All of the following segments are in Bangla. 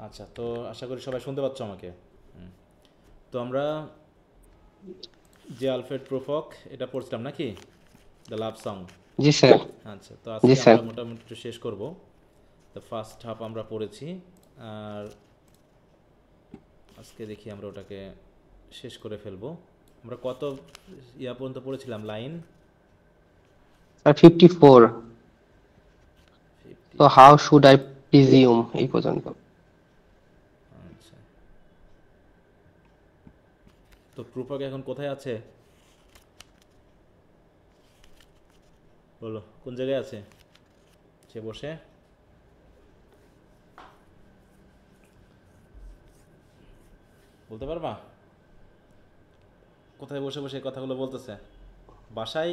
আচ্ছা, তো আশা করি সবাই শুনতে পাচ্ছ আমাকে। হুম। তো আমরা যে আলফ্রেড প্রুফক এটা পড়ছিলাম নাকি, the love song. G sir. আচ্ছা, তো জি আজকে স্যার। আমরা মোটামুটি একটু শেষ করব। তো ফার্স্ট হাফ আমরা পড়েছি, আর আজকে দেখি আমরা ওটাকে শেষ করে ফেলবো। আমরা কত ইয়া পর্যন্ত পড়েছিলাম, লাইন স্যার 54। ফিফটি তো how four should I presume এই পর্যন্ত। আচ্ছা, তো প্রুফক এখন কোথায় আছে বলো, কোন জায়গায় আছে সে বসে? বলতে পারবা কোথায় বসে বসে এই কথাগুলো বলতেছে? বাসায়?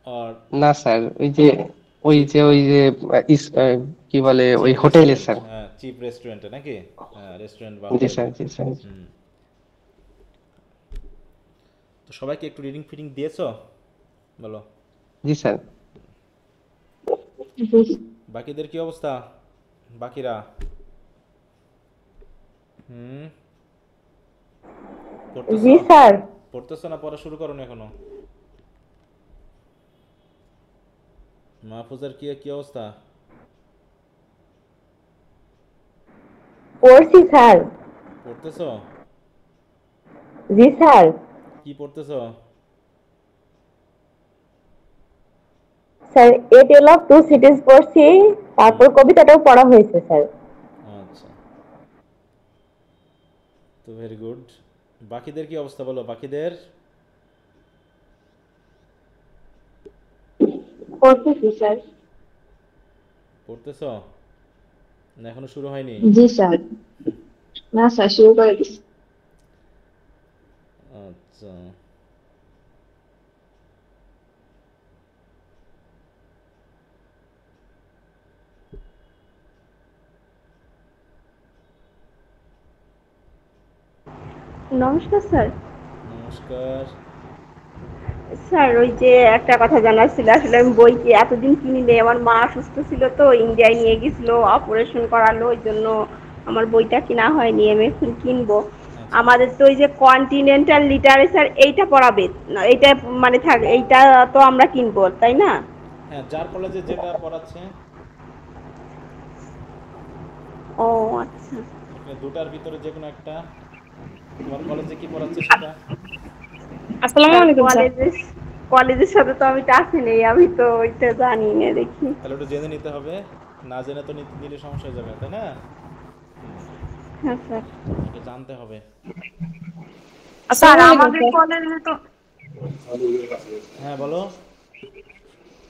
আর না স্যার, চিপ ওই যে কি বলে ওই চিপ হোটেলে রেস্টুরেন্ট, স্যার। হ্যাঁ চিপ রেস্টুরেন্টে নাকি? হ্যাঁ, রেস্টুরেন্ট বা জি হোটেলে। স্যার, জি স্যার। হুম। তো সবাইকে একটু রিডিং ফিডিং দিয়েছো বলো? জি স্যার। বাকিদের কি অবস্থা? বাকিরা? হুম। জি পড়তেছো? স্যার। পড়তেছো না পড়া শুরু করো না এখনো? মাহফুজার কি কি অবস্থা? পড়ছি স্যার। পড়তেছো? জি স্যার। কি পড়তেছো? Sir a tale of two cities পড়ছি, হুম। তারপর কবিতাটাও পড়া হয়েছে স্যার। আচ্ছা, তো ভেরি গুড। বাকিদের কি অবস্থা বলো, বাকিদের? পড়তেছি স্যার। পড়তেছো না এখনো শুরু হয়নি? জি স্যার। না স্যার, শুরু করে দিচ্ছি। আচ্ছা, নমস্কার স্যার। নমস্কার। স্যার ওই যে একটা কথা জানার ছিল, আসলে আমি বই কি এতদিন কিনিনি, আমার মা অসুস্থ ছিল তো ইন্ডিয়ায় নিয়ে গেছিল, অপারেশন করালো, ওই জন্য আমার বইটা কিনা হয়নি, আমি এখন কিনবো। আচ্ছা, আমাদের তো ওই যে কন্টিনেন্টাল লিটারেচার এইটা পড়াবে না, এইটা মানে থাক, এইটা তো আমরা কিনবো তাই না? হ্যাঁ যার কলেজে যেটা পড়াচ্ছে। ও আচ্ছা। এখানে দুটার ভিতরে যে কোনো একটা। তোমার কলেজে কি পড়াচ্ছে সেটা। আসসালামু স্যার আলাইকুম স্যার। কলেজের সাথে তো আমি টাচে নেই, আমি তো ওইটা জানি না, দেখি। তাহলে ওটা জেনে নিতে হবে। না জেনে তো নিলে সমস্যা হয়ে যাবে, তাই না? হুম। হ্যাঁ স্যার। ওটা জানতে হবে। স্যার আমাদের কলেজে তো হ্যাঁ বলো।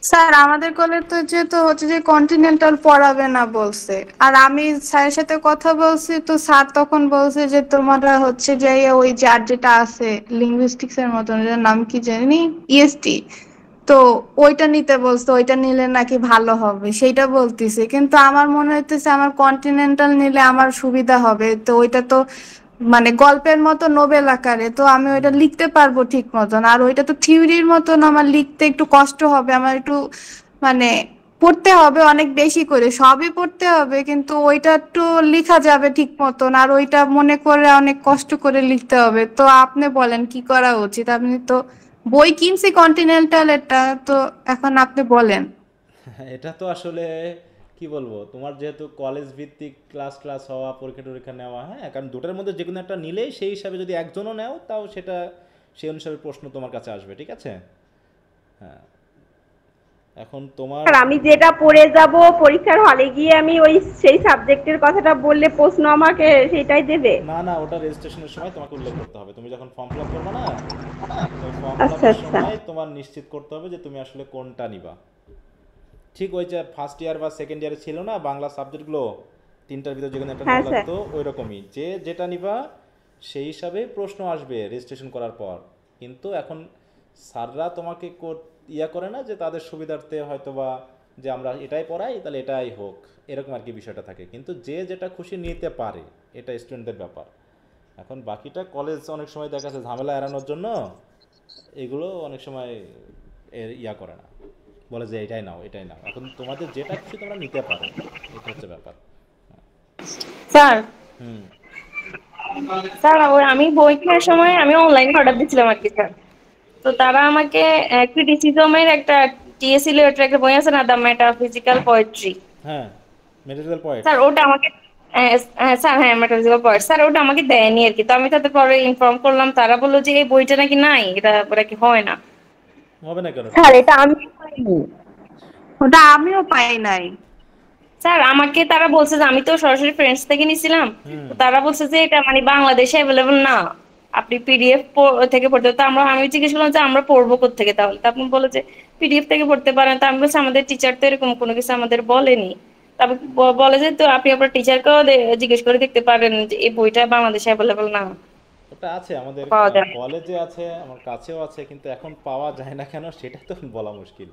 স্যার আমাদের কলেজ তো যেহেতু হচ্ছে যে কন্টিনেন্টাল পড়াবে না বলছে। আর আমি স্যারের সাথে কথা বলছি, তো স্যার তখন বলছে যে তোমরা হচ্ছে যে ওই যে আর যেটা আছে লিঙ্গুইস্টিক্স এর মতন, এটার নাম কি জানি, ইএসটি। তো ওইটা নিতে বলছে, ওইটা নিলে নাকি ভালো হবে সেইটা বলতিছে, কিন্তু আমার মনে হইতেছে আমার কন্টিনেন্টাল নিলে আমার সুবিধা হবে। তো ওইটা তো মানে গল্পের মতো নোবেল আকারে, তো আমি ওইটা হুম। লিখতে পারবো ঠিক মতন। আর ওইটা তো থিওরির মতন, আমার লিখতে একটু কষ্ট হবে, আমার একটু মানে পড়তে হবে অনেক বেশি করে, সবই পড়তে হবে, কিন্তু ওইটা একটু লেখা যাবে ঠিক মতন, আর ওইটা মনে করে অনেক কষ্ট করে লিখতে হবে। তো আপনি বলেন কি করা উচিত? আপনি তো বই কিনছি কন্টিনেন্টাল এটা, তো এখন আপনি বলেন। এটা তো আসলে কি বলবো, তোমার যেহেতু কলেজ ভিত্তিক ক্লাস ক্লাস হওয়া, পরীক্ষা টরীক্ষা নেওয়া, হ্যাঁ কারণ দুটার মধ্যে যে কোনো একটা নিলেই সেই হিসাবে যদি একজনও নেও তাও সেটা সেই অনুসারে প্রশ্ন তোমার কাছে আসবে, ঠিক আছে? হ্যাঁ, এখন তোমার। আর আমি যেটা পড়ে যাব পরীক্ষার হলে গিয়ে, আমি ওই সেই সাবজেক্টের কথাটা বললে প্রশ্ন আমাকে সেটাই দেবে? না না, ওটা রেজিস্ট্রেশনের সময় তোমাকে উল্লেখ করতে হবে, তুমি যখন ফর্ম ফিল আপ করবে না, ওই ফর্ম ফিল আচ্ছা আপের আচ্ছা। সময় তোমার নিশ্চিত করতে হবে যে তুমি আসলে কোনটা নিবা। ঠিক ওই যে ফার্স্ট ইয়ার বা সেকেন্ড ইয়ারে ছিল না বাংলা সাবজেক্টগুলো, তিনটার ভিতরে যে কোনো একটা হ্যাঁ নেওয়া স্যার। লাগতো, ওই রকমই যে যেটা নিবা সেই হিসাবে প্রশ্ন আসবে রেজিস্ট্রেশন করার পর। কিন্তু এখন স্যাররা তোমাকে ইয়া করে না যে তাদের সুবিধার্থে হয়তো বা যে আমরা এটাই পড়াই তাহলে এটাই হোক, এরকম আর কি বিষয়টা থাকে, কিন্তু যে যেটা খুশি নিতে পারে, এটা স্টুডেন্টদের ব্যাপার। এখন বাকিটা কলেজ অনেক সময় দেখা যাচ্ছে ঝামেলা এড়ানোর জন্য এগুলো অনেক সময় ইয়া করে না, বলে যে এটাই নাও এটাই নাও, এখন তোমাদের যেটা খুশি তোমরা নিতে পারো, এটা হচ্ছে ব্যাপার। স্যার হুম স্যার ওই আমি বই কেনার সময় আমি অনলাইনে অর্ডার দিচ্ছিলাম আর কি স্যার। তো তারা আমাকে ক্রিটিসিজমের একটা টিএসসি লিটারেচার একটা বই আছে না, দ্য মেটাফিজিক্যাল পোয়েট্রি। হ্যাঁ মেটেরিয়াল পয়েন্ট। স্যার ওটা আমাকে স্যার হ্যাঁ মেটাফিজিক্যাল পোয়েট স্যার ওটা আমাকে দেয়নি আর কি। তো আমি তাদের পরে ইনফর্ম করলাম, তারা বললো যে এই বইটা নাকি নাই, এটা কি হয় না। হবে না কেন? স্যার এটা আমি পাইনি। ওটা আমিও পাই নাই। স্যার আমাকে তারা বলছে যে, আমি তো সরাসরি ফ্রেন্ডস থেকে নিছিলাম, হুম তো তারা বলছে যে এটা মানে বাংলাদেশে অ্যাভেলেবল না, আপনি পিডিএফ থেকে পড়তে। তো আমি জিজ্ঞেস করলাম যে আমরা পড়বো কোত্থেকে তাহলে, তো আপনি বলে যে পিডিএফ থেকে পড়তে পারেন। তো আমি বলছি আমাদের টিচার তো এরকম কোনো কিছু আমাদের বলেনি। তারপর বলে যে তো আপনি আপনার টিচারকেও জিজ্ঞেস করে দেখতে পারেন যে এই বইটা বাংলাদেশে অ্যাভেলেবল না, ওটা আছে আমাদের পাওয়া যায় না। কলেজে আছে, আমার কাছেও আছে, কিন্তু এখন পাওয়া যায় না কেন সেটা তো বলা মুশকিল।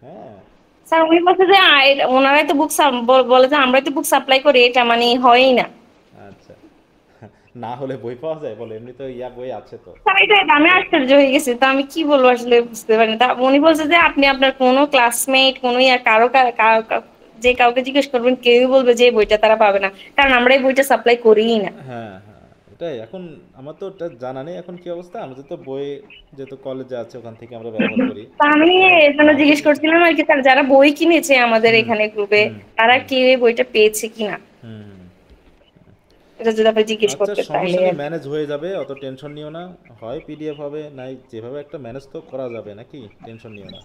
হ্যাঁ স্যার উনি বলছে যে ওনারাই তো বুক বলে যে আমরাই তো বুক সাপ্লাই করি, এটা মানে হয়ই না। আচ্ছা, না হলে বই পাওয়া যায় বলে? এমনি তো ইয়া বই আছে তো। স্যার এটাই তো আমি আশ্চর্য হয়ে গেছি, তো আমি কি বলবো আসলে বুঝতে পারিনি। তা উনি বলছে যে আপনি আপনার কোনো ক্লাসমেট কোনো ইয়া যে কাউকে জিজ্ঞেস করবেন, কেউই বলবে যে এই বইটা তারা পাবে না, কারণ আমরা এই বইটা সাপ্লাই করিই না। হ্যাঁ হ্যাঁ, এটাই এখন আমার তো ওটা জানা নেই এখন কি অবস্থা। আমাদের তো বই যেহেতু কলেজে আছে ওখান থেকে আমরা ব্যবহার করি। তা আমি এখন এর জন্য জিজ্ঞেস মার্কেটে। করছিলাম আর কি, স্যার যারা বই কিনেছে আমাদের হুম এখানে গ্রুপে, হুম তারা হুম কেউ এই বইটা পেয়েছে কিনা, হুম হুম। এটা যদি আপনি জিজ্ঞেস আচ্ছা করতে তাইলে সমস্যা নেই, আর কি। ম্যানেজ হয়ে যাবে, অত টেনশন নিও না। হয় পিডিএফ হবে, নাই যেভাবে একটা ম্যানেজ তো করা যাবে নাকি, টেনশন নিও না।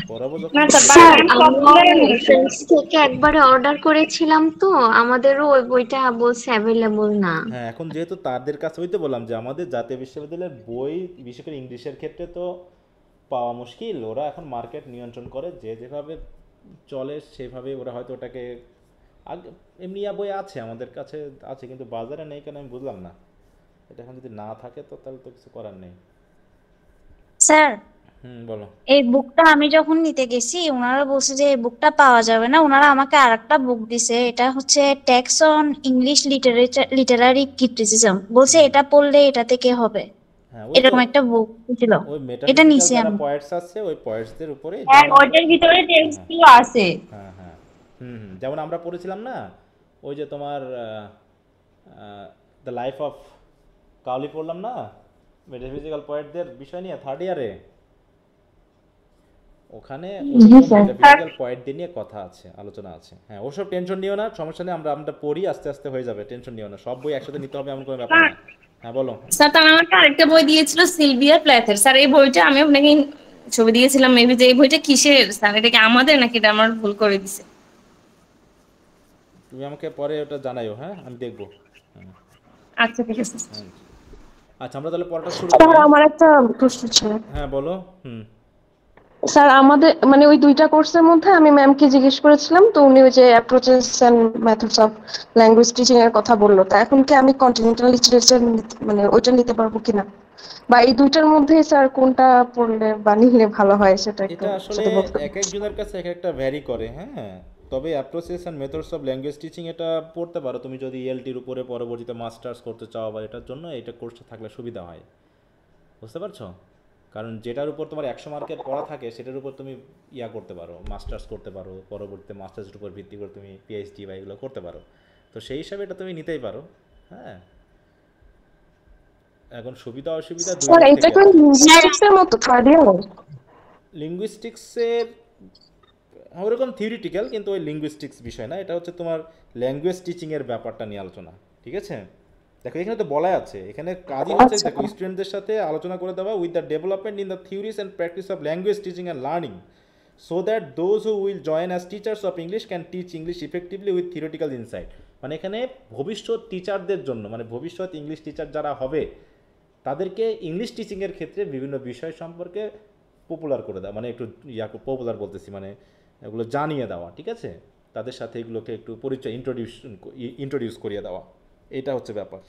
পড়াবো না যখন স্যার তখন বাট স্যার পড়াবো। আমি আমি সব ফ্রেন্ডস থেকে একবারে অর্ডার করেছিলাম, তো আমাদেরও ওই বইটা বলছে অ্যাভেলেবল না। হ্যাঁ এখন যেহেতু তাদের কাছে, ওই তো বললাম যে আমাদের জাতীয় বিশ্ববিদ্যালয়ের বই বিশেষ করে ইংলিশের ক্ষেত্রে তো পাওয়া মুশকিল। ওরা এখন মার্কেট নিয়ন্ত্রণ করে, যে যেভাবে চলে সেভাবে ওরা হয়তো ওটাকে আগে। এমনি ইয়া বই আছে আমাদের কাছে, আছে কিন্তু বাজারে নেই কেন আমি বুঝলাম না। এটা এখন যদি না থাকে তো তাহলে তো কিছু করার নেই। স্যার হুম বলো। এই বুকটা আমি যখন নিতে গেছি, ওনারা বলছে যে এই বুকটা পাওয়া যাবে না। ওনারা আমাকে আরেকটা বুক দিছে, এটা হচ্ছে texts on English literature literary criticism, বলছে হুম এটা পড়লে এটা থেকে হবে, হ্যাঁ ওই তো, এরকম একটা বুক ছিল। ওই এটা মেটাফিজিক্যাল নিছি যারা আমি। পয়েন্টস আছে ওই পয়েন্টসদের উপরে, হ্যাঁ যেমন আমরা। ওইটার ভিতরে হ্যাঁ টেক্সট হ্যাঁ গুলো আছে। হ্যাঁ হ্যাঁ হুম হুম, যেমন আমরা পড়েছিলাম না ওই যে তোমার দ্য লাইফ অফ কাউলি পড়লাম না মেটাফিজিক্যাল পয়েন্টদের বিষয় নিয়ে থার্ড ইয়ারে। ওখানে ওরকম মেটাফিজিক্যাল পয়েন্টদের নিয়ে কথা আছে, আলোচনা আছে। হ্যাঁ ওসব টেনশন নিও না, সমস্যা নেই, আমরা আমরা পড়ি, আস্তে আস্তে হয়ে যাবে, টেনশন নিও না। সব বই একসাথে নিতে হবে এমন কোনো ব্যাপার না। হ্যাঁ বলো। স্যার তারা আমাকে আরেকটা বই দিয়েছিল, সিলভিয়া প্ল্যাথের। স্যার এই বইটা আমি আপনাকে ছবি দিয়েছিলাম মেবি, যে এই বইটা কিসের স্যার, এটা কি আমাদের নাকি এটা আমার ভুল করে দিছে? তুমি আমাকে পরে ওটা জানাইও, হ্যাঁ আমি দেখবো। হুম আচ্ছা ঠিক আছে। হুম। আচ্ছা আমরা তাহলে পড়াটা শুরু করি, স্যার হ্যাঁ। আমার একটা প্রশ্ন ছিল। হ্যাঁ বলো। হুম স্যার আমাদের মানে ওই দুইটা কোর্সের মধ্যে আমি ম্যামকে জিজ্ঞেস করেছিলাম, তো উনি ওই যে approaches and methods of language teaching এর কথা বললো। তা এখন কি আমি কন্টিনেন্টাল লিটারেচার মানে ওইটা নিতে পারবো কিনা, বা এই দুইটার মধ্যে স্যার কোনটা পড়লে বা নিলে ভালো হয় সেটা একটু এটা আসলে যদি বলতেন। এক একজনের কাছে এক একটা ভ্যারি করে, হ্যাঁ। তবে approaches and methods of language teaching এটা পড়তে পারো তুমি যদি এলটির উপরে পরবর্তীতে মাস্টার্স করতে চাও, বা এটার জন্য এটা কোর্সটা থাকলে সুবিধা হয়, বুঝতে পারছো? কারণ যেটার উপর তোমার 100 মার্কের পড়া থাকে সেটার উপর তুমি ইয়া করতে পারো, মাস্টার্স করতে পারো, পরবর্তীতে মাস্টার্সের উপর ভিত্তি করে তুমি পিএইচডি বা এগুলো করতে পারো। তো সেই হিসাবে এটা তুমি নিতেই পারো, হ্যাঁ। এখন সুবিধা অসুবিধা দুই স্যার দিক এটা থেকে কি আছে। লিঙ্গুইস্টিক্স এর মতো থার্ড ইয়ার? লিঙ্গুইস্টিক্সের ওরকম থিওরিটিক্যাল, কিন্তু ওই লিঙ্গুইস্টিক্স বিষয় না, এটা হচ্ছে তোমার ল্যাঙ্গুয়েজ টিচিংয়ের ব্যাপারটা নিয়ে আলোচনা, ঠিক আছে? দেখো এখানে তো বলাই আছে, এখানে কাজই হচ্ছে আচ্ছা দেখো স্টুডেন্টদের সাথে আলোচনা করে দেওয়া with the development in the theories and practice of language teaching and learning, so that those who will join as teachers of English can teach English effectively with theoretical insight. মানে এখানে ভবিষ্যৎ টিচারদের জন্য, মানে ভবিষ্যৎ ইংলিশ টিচার যারা হবে তাদেরকে ইংলিশ টিচিংয়ের ক্ষেত্রে বিভিন্ন বিষয় সম্পর্কে পপুলার করে দেওয়া, মানে একটু পপুলার বলতেছি মানে এগুলো জানিয়ে দেওয়া, ঠিক আছে? তাদের সাথে এগুলোকে একটু পরিচয় ইন্ট্রোডিউস করিয়ে দেওয়া, এটা হচ্ছে ব্যাপার।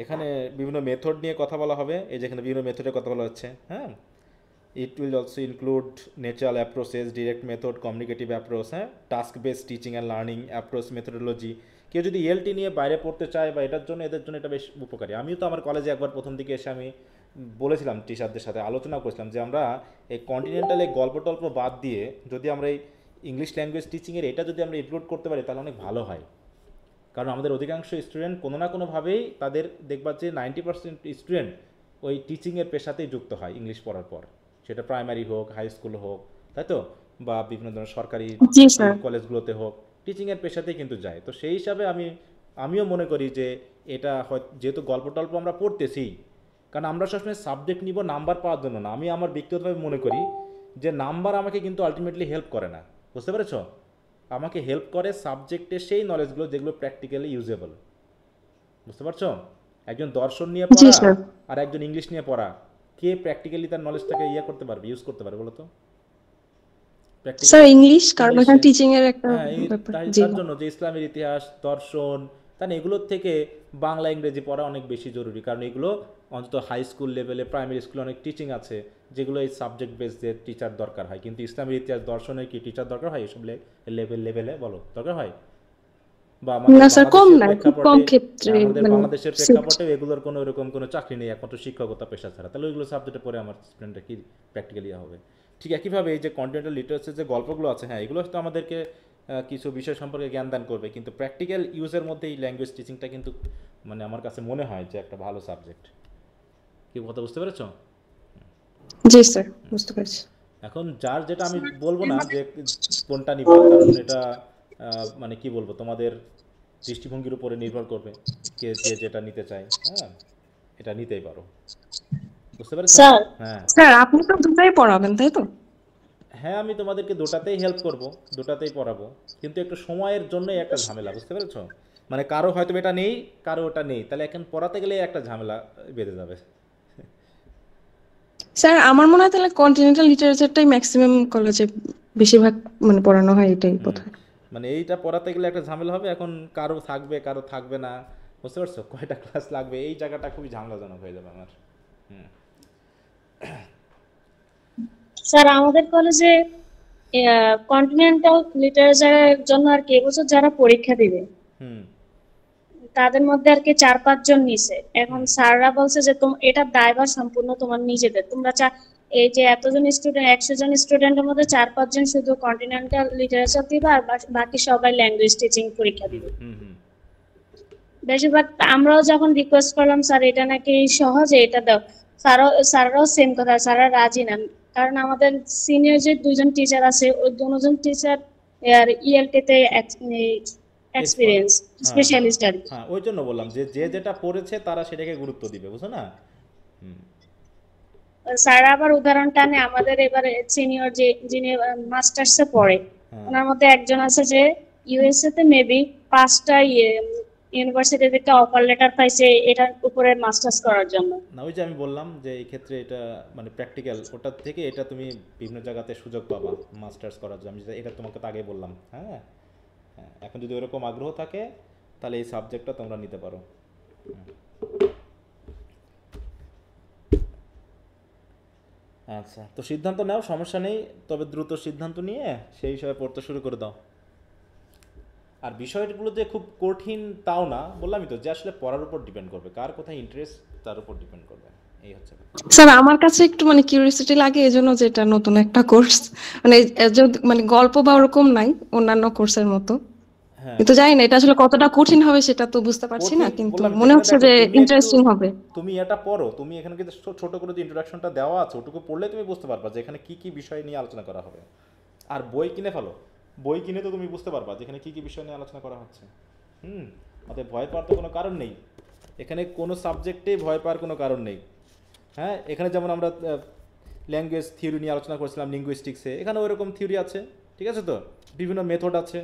এখানে বিভিন্ন মেথড নিয়ে কথা বলা হবে, এই যেখানে বিভিন্ন মেথডের কথা বলা হচ্ছে, হ্যাঁ। It will also include natural approaches, direct method, communicative approach, হ্যাঁ, task based teaching and learning approach, methodology. কেউ যদি এলটি নিয়ে বাইরে পড়তে চায় বা এটার জন্য এদের জন্য এটা বেশ উপকারী। আমিও তো আমার কলেজে একবার প্রথম দিকে এসে আমি বলেছিলাম, টিচারদের সাথে আলোচনা করেছিলাম যে আমরা এই কন্টিনেন্টাল এই গল্প টল্প বাদ দিয়ে যদি আমরা এই ইংলিশ ল্যাঙ্গুয়েজ টিচিংয়ের এটা যদি আমরা ইনক্লুড করতে পারি তাহলে অনেক ভালো হয়, কারণ আমাদের অধিকাংশ স্টুডেন্ট কোনো না কোনোভাবেই তাদের দেখবা যে 90% স্টুডেন্ট ওই টিচিংয়ের পেশাতেই যুক্ত হয় ইংলিশ পড়ার পর, সেটা প্রাইমারি হোক, হাই স্কুল হোক, তাই তো, বা বিভিন্ন ধরনের সরকারি জি স্যার। কলেজগুলোতে হোক, টিচিংয়ের পেশাতেই কিন্তু যায়। তো সেই হিসাবে আমিও মনে করি যে এটা হয়, যেহেতু গল্প টল্প আমরা পড়তেছি, কারণ আমরা সবসময় সাবজেক্ট নিব নাম্বার পাওয়ার জন্য না। আমি আমার ব্যক্তিগতভাবে মনে করি যে নাম্বার আমাকে কিন্তু আলটিমেটলি হেল্প করে না, বুঝতে পেরেছ? আমাকে হেল্প করে সাবজেক্টের সেই নলেজগুলো যেগুলো প্র্যাকটিক্যালি ইউজেবল, বুঝতে পারছো? একজন দর্শন নিয়ে জি পড়া স্যার। আর একজন ইংলিশ নিয়ে পড়া, কে প্র্যাকটিক্যালি তার নলেজটাকে করতে পারবে, ইউজ করতে পারবে বলো তো? স্যার প্র্যাকটিক্যালি ইংলিশ, কারণ ইংলিশে, এখানে টিচিং এর একটা হ্যাঁ, ব্যাপার। তাই জি তার জন্য যে ইসলামের ইতিহাস, দর্শন, তাহলে এগুলোর থেকে বাংলা ইংরেজি পড়া অনেক বেশি জরুরি, কারণ এগুলো অন্তত হাই স্কুল লেভেলে, প্রাইমারি স্কুলে অনেক টিচিং আছে যেগুলো এই সাবজেক্ট বেস যে টিচার দরকার হয়। কিন্তু ইসলামের ইতিহাস, দর্শনের কি টিচার দরকার হয় এসব লেভেলে বলো, দরকার হয়? বা না স্যার, কম না, খুব কম ক্ষেত্রে আমাদের মানে বাংলাদেশের প্রেক্ষাপটে এগুলোর কোনো এরকম কোনো চাকরি নেই একমাত্র শিক্ষকতা পেশা ছাড়া। তাহলে ওইগুলো সাবজেক্টে পড়ে আমার স্টুডেন্টরা কি প্র্যাকটিক্যালি হবে? ঠিক একইভাবে এই যে কন্টিনেন্টাল লিটারেচারের যে গল্পগুলো আছে, হ্যাঁ, এগুলো হয়তো আমাদেরকে কিছু বিষয় সম্পর্কে জ্ঞান দান করবে, কিন্তু প্র্যাকটিক্যাল ইউজের মধ্যে এই ল্যাঙ্গুয়েজ টিচিংটা কিন্তু মানে আমার কাছে মনে হয় যে একটা ভালো সাবজেক্ট। কি কথা বুঝতে পেরেছো? জি স্যার, বুঝতে পারছি। এখন যার যেটা, আমি বলবো না যে কোনটা নিবা, কারণ এটা মানে কি বলবো, তোমাদের দৃষ্টিভঙ্গির উপরে নির্ভর করবে, কে যে যেটা নিতে চায়, হ্যাঁ, এটা নিতেই পারো, বুঝতে পেরেছো? স্যার হ্যাঁ স্যার আপনি তো দুটাই পড়াবেন তাই তো? হ্যাঁ, আমি তোমাদেরকে দুটাতেই হেল্প করব, দুটাতেই পড়াবো, কিন্তু একটু সময়ের জন্যই একটা ঝামেলা, বুঝতে পেরেছো? মানে কারো হয়তো এটা নেই, কারো ওটা নেই, তাহলে এখন পড়াতে গেলে একটা ঝামেলা বেঁধে যাবে। স্যার আমার মনে হয় তাহলে কন্টিনেন্টাল লিটারেচারটাই ম্যাক্সিমাম কলেজে বেশিরভাগ মানে পড়ানো হয়, এটাই বোধহয়। মানে এইটা পড়াতে গেলে একটা ঝামেলা হবে, এখন কারো থাকবে কারো থাকবে না, বুঝতে পারছো? কয়টা ক্লাস লাগবে, এই জায়গাটা খুবই ঝামেলাজনক হয়ে যাবে আমার। হুম স্যার আমাদের কলেজে কন্টিনেন্টাল লিটারেচারের জন্য আর কি এবছর যারা পরীক্ষা দিবে হুম তাদের মধ্যে আর কি 4-5 জন নিছে। এখন স্যাররা বলছে যে এটার দায়ভার সম্পূর্ণ তোমার নিজেদের, তোমরা এই যে এতজন স্টুডেন্ট, 100 জন স্টুডেন্টের মধ্যে 4-5 জন শুধু কন্টিনেন্টাল লিটারেচার দিবে আর বাকি সবাই ল্যাঙ্গুয়েজ টিচিং পরীক্ষা দিবে। হুম হুম বেশিরভাগ আমরাও যখন রিকোয়েস্ট করলাম স্যার এটা নাকি সহজে এটা দাও, স্যাররাও সেম কথা, স্যাররা রাজি না। কারণ আমাদের সিনিয়র যে 2 জন টিচার আছে ওই 2 জন টিচার ইএলটি তে এক্সপিরিয়েন্স হ্যাঁ স্পেশালিস্ট আর কি। হ্যাঁ, ওই জন্য বললাম যে যে যেটা পড়েছে তারা সেটাকে গুরুত্ব দিবে, বুঝছো না? হুম স্যার আবার উদাহরণ টানে আমাদের এবারে সিনিয়র যিনি মাস্টার্সে পড়ে, হ্যাঁ ওনার মধ্যে একজন আছে যে ইউএসএ তে মেবি 5টা ইউনিভার্সিটি থেকে অফার লেটার পাইছে এটার উপরে মাস্টার্স করার জন্য। না, ওই যে আমি বললাম যে এই ক্ষেত্রে এটা মানে প্র্যাকটিক্যাল, ওটার থেকে এটা তুমি বিভিন্ন জায়গাতে সুযোগ পাবা মাস্টার্স করার জন্য, আমি এটা তোমাকে তো আগে বললাম। হ্যাঁ হ্যাঁ, এখন যদি ওরকম আগ্রহ থাকে তাহলে এই সাবজেক্টটা তোমরা নিতে পারো। আচ্ছা, তো সিদ্ধান্ত নাও, সমস্যা নেই, তবে দ্রুত সিদ্ধান্ত নিয়ে সেই হিসাবে পড়তে শুরু করে দাও। আর বিষয়গুলো যে খুব কঠিন তাও না, বললামই তো, যে আসলে পড়ার উপর ডিপেন্ড করবে, কার কোথায় ইন্টারেস্ট তার উপর ডিপেন্ড করবে, এই হচ্ছে ব্যাপার। স্যার আমার কাছে একটু মানে কিউরিওসিটি লাগে, এজন্য যেটা নতুন একটা কোর্স, মানে মানে গল্প বা ওরকম নাই অন্যান্য কোর্সের মতো, হ্যাঁ, কিন্তু জানি না এটা আসলে কতটা কঠিন হবে সেটা তো বুঝতে পারছি না, কঠিন কিন্তু বললাম তো, মনে এখানে হচ্ছে দেখো যে তুমি একটু, ইন্টারেস্টিং হবে। তুমি এটা পড়ো, তুমি এখানে কিন্তু ছোট করে যে ইন্ট্রোডাকশনটা দেওয়া আছে ওটুকু পড়লে তুমি বুঝতে পারবা যে এখানে কি কি বিষয় নিয়ে আলোচনা করা হবে। আর বই কিনে ফেলো, বই কিনে তো তুমি বুঝতে পারবা যে এখানে কি কি বিষয় নিয়ে আলোচনা করা হচ্ছে। অতএব ভয় পাওয়ার তো কোনো কারণ নেই, এখানে কোনো সাবজেক্টেই ভয় পাওয়ার কোনো কারণ নেই। হ্যাঁ, এখানে যেমন আমরা ল্যাঙ্গুয়েজ থিওরি নিয়ে আলোচনা করেছিলাম লিঙ্গুইস্টিক্সে, এখানে ওইরকম থিওরি আছে, ঠিক আছে তো, বিভিন্ন মেথড আছে,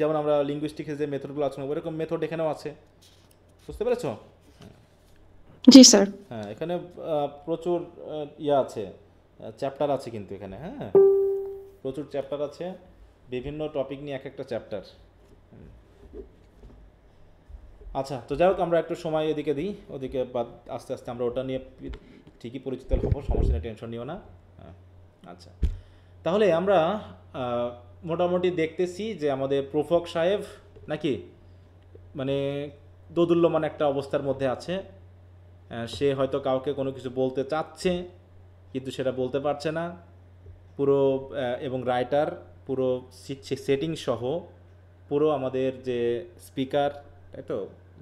যেমন আমরা লিঙ্গুইস্টিক্সে যে মেথডগুলো আলোচনা করি ওরকম মেথড এখানেও আছে, বুঝতে পেরেছো? জি স্যার। হ্যাঁ, এখানে প্রচুর ইয়া আছে, চ্যাপ্টার আছে কিন্তু এখানে, হ্যাঁ, প্রচুর চ্যাপ্টার আছে, বিভিন্ন টপিক নিয়ে এক একটা চ্যাপ্টার। আচ্ছা, তো যাই হোক, আমরা একটু সময় এদিকে দিই, ওদিকে বাদ আস্তে আস্তে আমরা ওটা নিয়ে ঠিকই পরিচিত হবো, সমস্যা নেই, টেনশন নিও না। হ্যাঁ, আচ্ছা, তাহলে আমরা মোটামুটি দেখতেছি যে আমাদের প্রফক সাহেব নাকি মানে দোদুল্যমান একটা অবস্থার মধ্যে আছে। সে হয়তো কাউকে কোনো কিছু বলতে চাচ্ছে কিন্তু সেটা বলতে পারছে না, পুরো এবং রাইটার পুরো সেটিং সহ পুরো আমাদের যে স্পিকার তাই তো,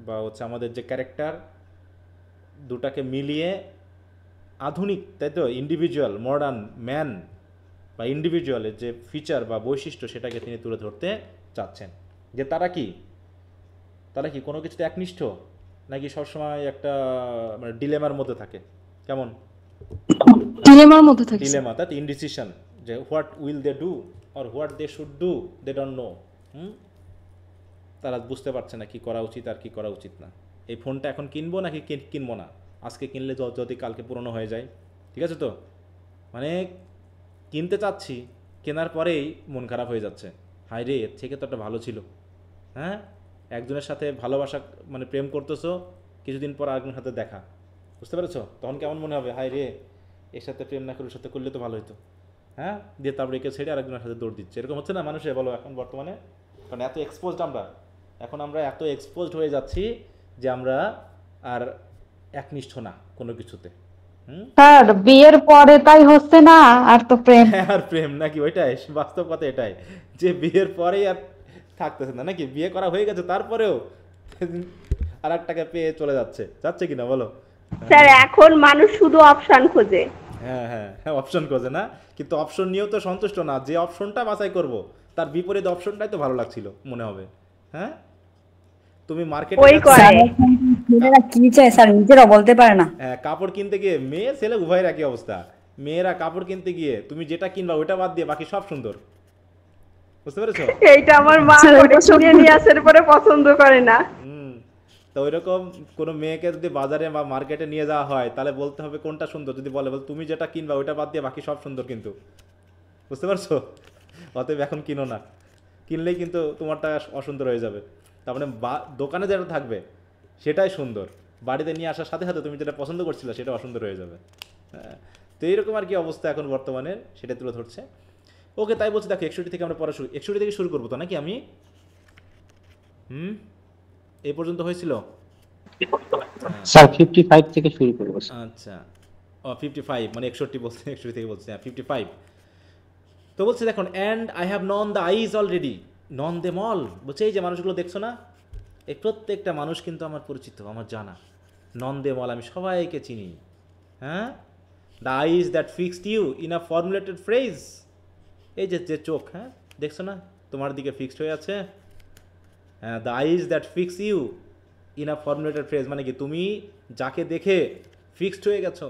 বা হচ্ছে আমাদের যে ক্যারেক্টার, দুটাকে মিলিয়ে আধুনিক, তাই তো, ইন্ডিভিজুয়াল মডার্ন ম্যান বা ইন্ডিভিজুয়ালের যে ফিচার বা বৈশিষ্ট্য সেটাকে তিনি তুলে ধরতে চাচ্ছেন। যে তারা কি কোনো কিছুতে একনিষ্ঠ, নাকি সবসময় একটা মানে ডিলেমার মধ্যে থাকে? কেমন ডিলেমার মধ্যে থাকি স্যার। ডিলেমা, তাই ইনডিসিশন, যে what will they do or what they should do, they don't know. তারা বুঝতে পারছে না কি করা উচিত আর কি করা উচিত না। এই ফোনটা এখন কিনবো নাকি কিনবো না, আজকে কিনলে যদি কালকে পুরনো হয়ে যায়, ঠিক আছে তো, মানে কিনতে চাচ্ছি, কেনার পরেই মন খারাপ হয়ে যাচ্ছে, হায় রে এর থেকে তো একটা ভালো ছিল। হ্যাঁ, একজনের সাথে ভালোবাসা মানে প্রেম করতেছো, কিছুদিন পর আরেকজনের সাথে দেখা, বুঝতে পেরেছো, তখন কেমন মনে হবে, হায় রে এর সাথে প্রেম না করে ওর সাথে করলে তো ভালো হতো। হ্যাঁ, দিয়ে তারপরে একে ছেড়ে আরেকজনের সাথে দৌড় দিচ্ছে, এরকম হচ্ছে না মানুষে, বলো এখন বর্তমানে? কারণ এত এক্সপোজড আমরা এত এক্সপোজড হয়ে যাচ্ছি যে আমরা আর একনিষ্ঠ না কোনো কিছুতে। স্যার বিয়ের পরে তাই হচ্ছে না, আর তো প্রেম। হ্যাঁ, আর প্রেম নাকি, ওইটাই বাস্তব কথা, এটাই যে বিয়ের পরেই আর থাকতেছে না, নাকি বিয়ে করা হয়ে গেছে তারপরেও আর একটাকে পেয়ে যাচ্ছে কিনা বলো? স্যার এখন মানুষ শুধু অপশন খোঁজে। হ্যাঁ হ্যাঁ হ্যাঁ, অপশন খোঁজে না, কিন্তু অপশন নিয়েও তো সন্তুষ্ট না, যে অপশনটা বাছাই করব তার বিপরীত অপশনটাই তো ভালো লাগছিল মনে হবে। হ্যাঁ, তুমি মার্কেটে ওই করে ছেলেরা কি চায় স্যার নিজেরাও বলতে পারে না। হ্যাঁ, কাপড় কিনতে গিয়ে মেয়ে ছেলে উভয়ের একই অবস্থা। মেয়েরা কাপড় কিনতে গিয়ে তুমি যেটা কিনবা ওইটা বাদ দিয়ে বাকি সব সুন্দর, বুঝতে পেরেছো? এইটা আমার মা করে, কিনে নিয়ে আসার পরে পছন্দ করে না। তো ওইরকম কোনো মেয়েকে যদি বাজারে বা মার্কেটে নিয়ে যাওয়া হয় তাহলে বলতে হবে কোনটা সুন্দর, যদি বলে তুমি যেটা কিনবা ওইটা বাদ দিয়ে বাকি সব সুন্দর, কিন্তু বুঝতে পারছো? অতএব এখন কিনো না, কিনলেই কিন্তু তোমারটা অসুন্দর হয়ে যাবে। তার মানে দোকানে যেটা থাকবে সেটাই সুন্দর, বাড়িতে নিয়ে আসার সাথে সাথে তুমি যেটা পছন্দ করছিলে সেটা অসুন্দর হয়ে যাবে। হ্যাঁ, তো এইরকম আর কি অবস্থা এখন বর্তমানে, সেটা তুলে ধরছে। ওকে, তাই বলছি, দেখো 61 থেকে আমরা পড়া 61 থেকে শুরু করবো তো নাকি আমি? এই পর্যন্ত হয়েছিল স্যার 55 থেকে শুরু করবো। আচ্ছা, ও 55 মানে 61 বলছে, 61 থেকে বলছে, হ্যাঁ 55। তো বলছে দেখুন, and I have known the eyes already, known them all, বলছে এই যে মানুষগুলো দেখছো না, এই প্রত্যেকটা মানুষ কিন্তু আমার পরিচিত, আমার জানা, নন দেম অল, আমি সবাইকে চিনি। হ্যাঁ, the eyes that fixed you in a formulated phrase, এই যে চোখ, হ্যাঁ দেখছো না তোমার দিকে ফিক্সড হয়ে আছে। হ্যাঁ, the eyes that fix you in a formulated phrase, মানে কি তুমি যাকে দেখে ফিক্সড হয়ে গেছো,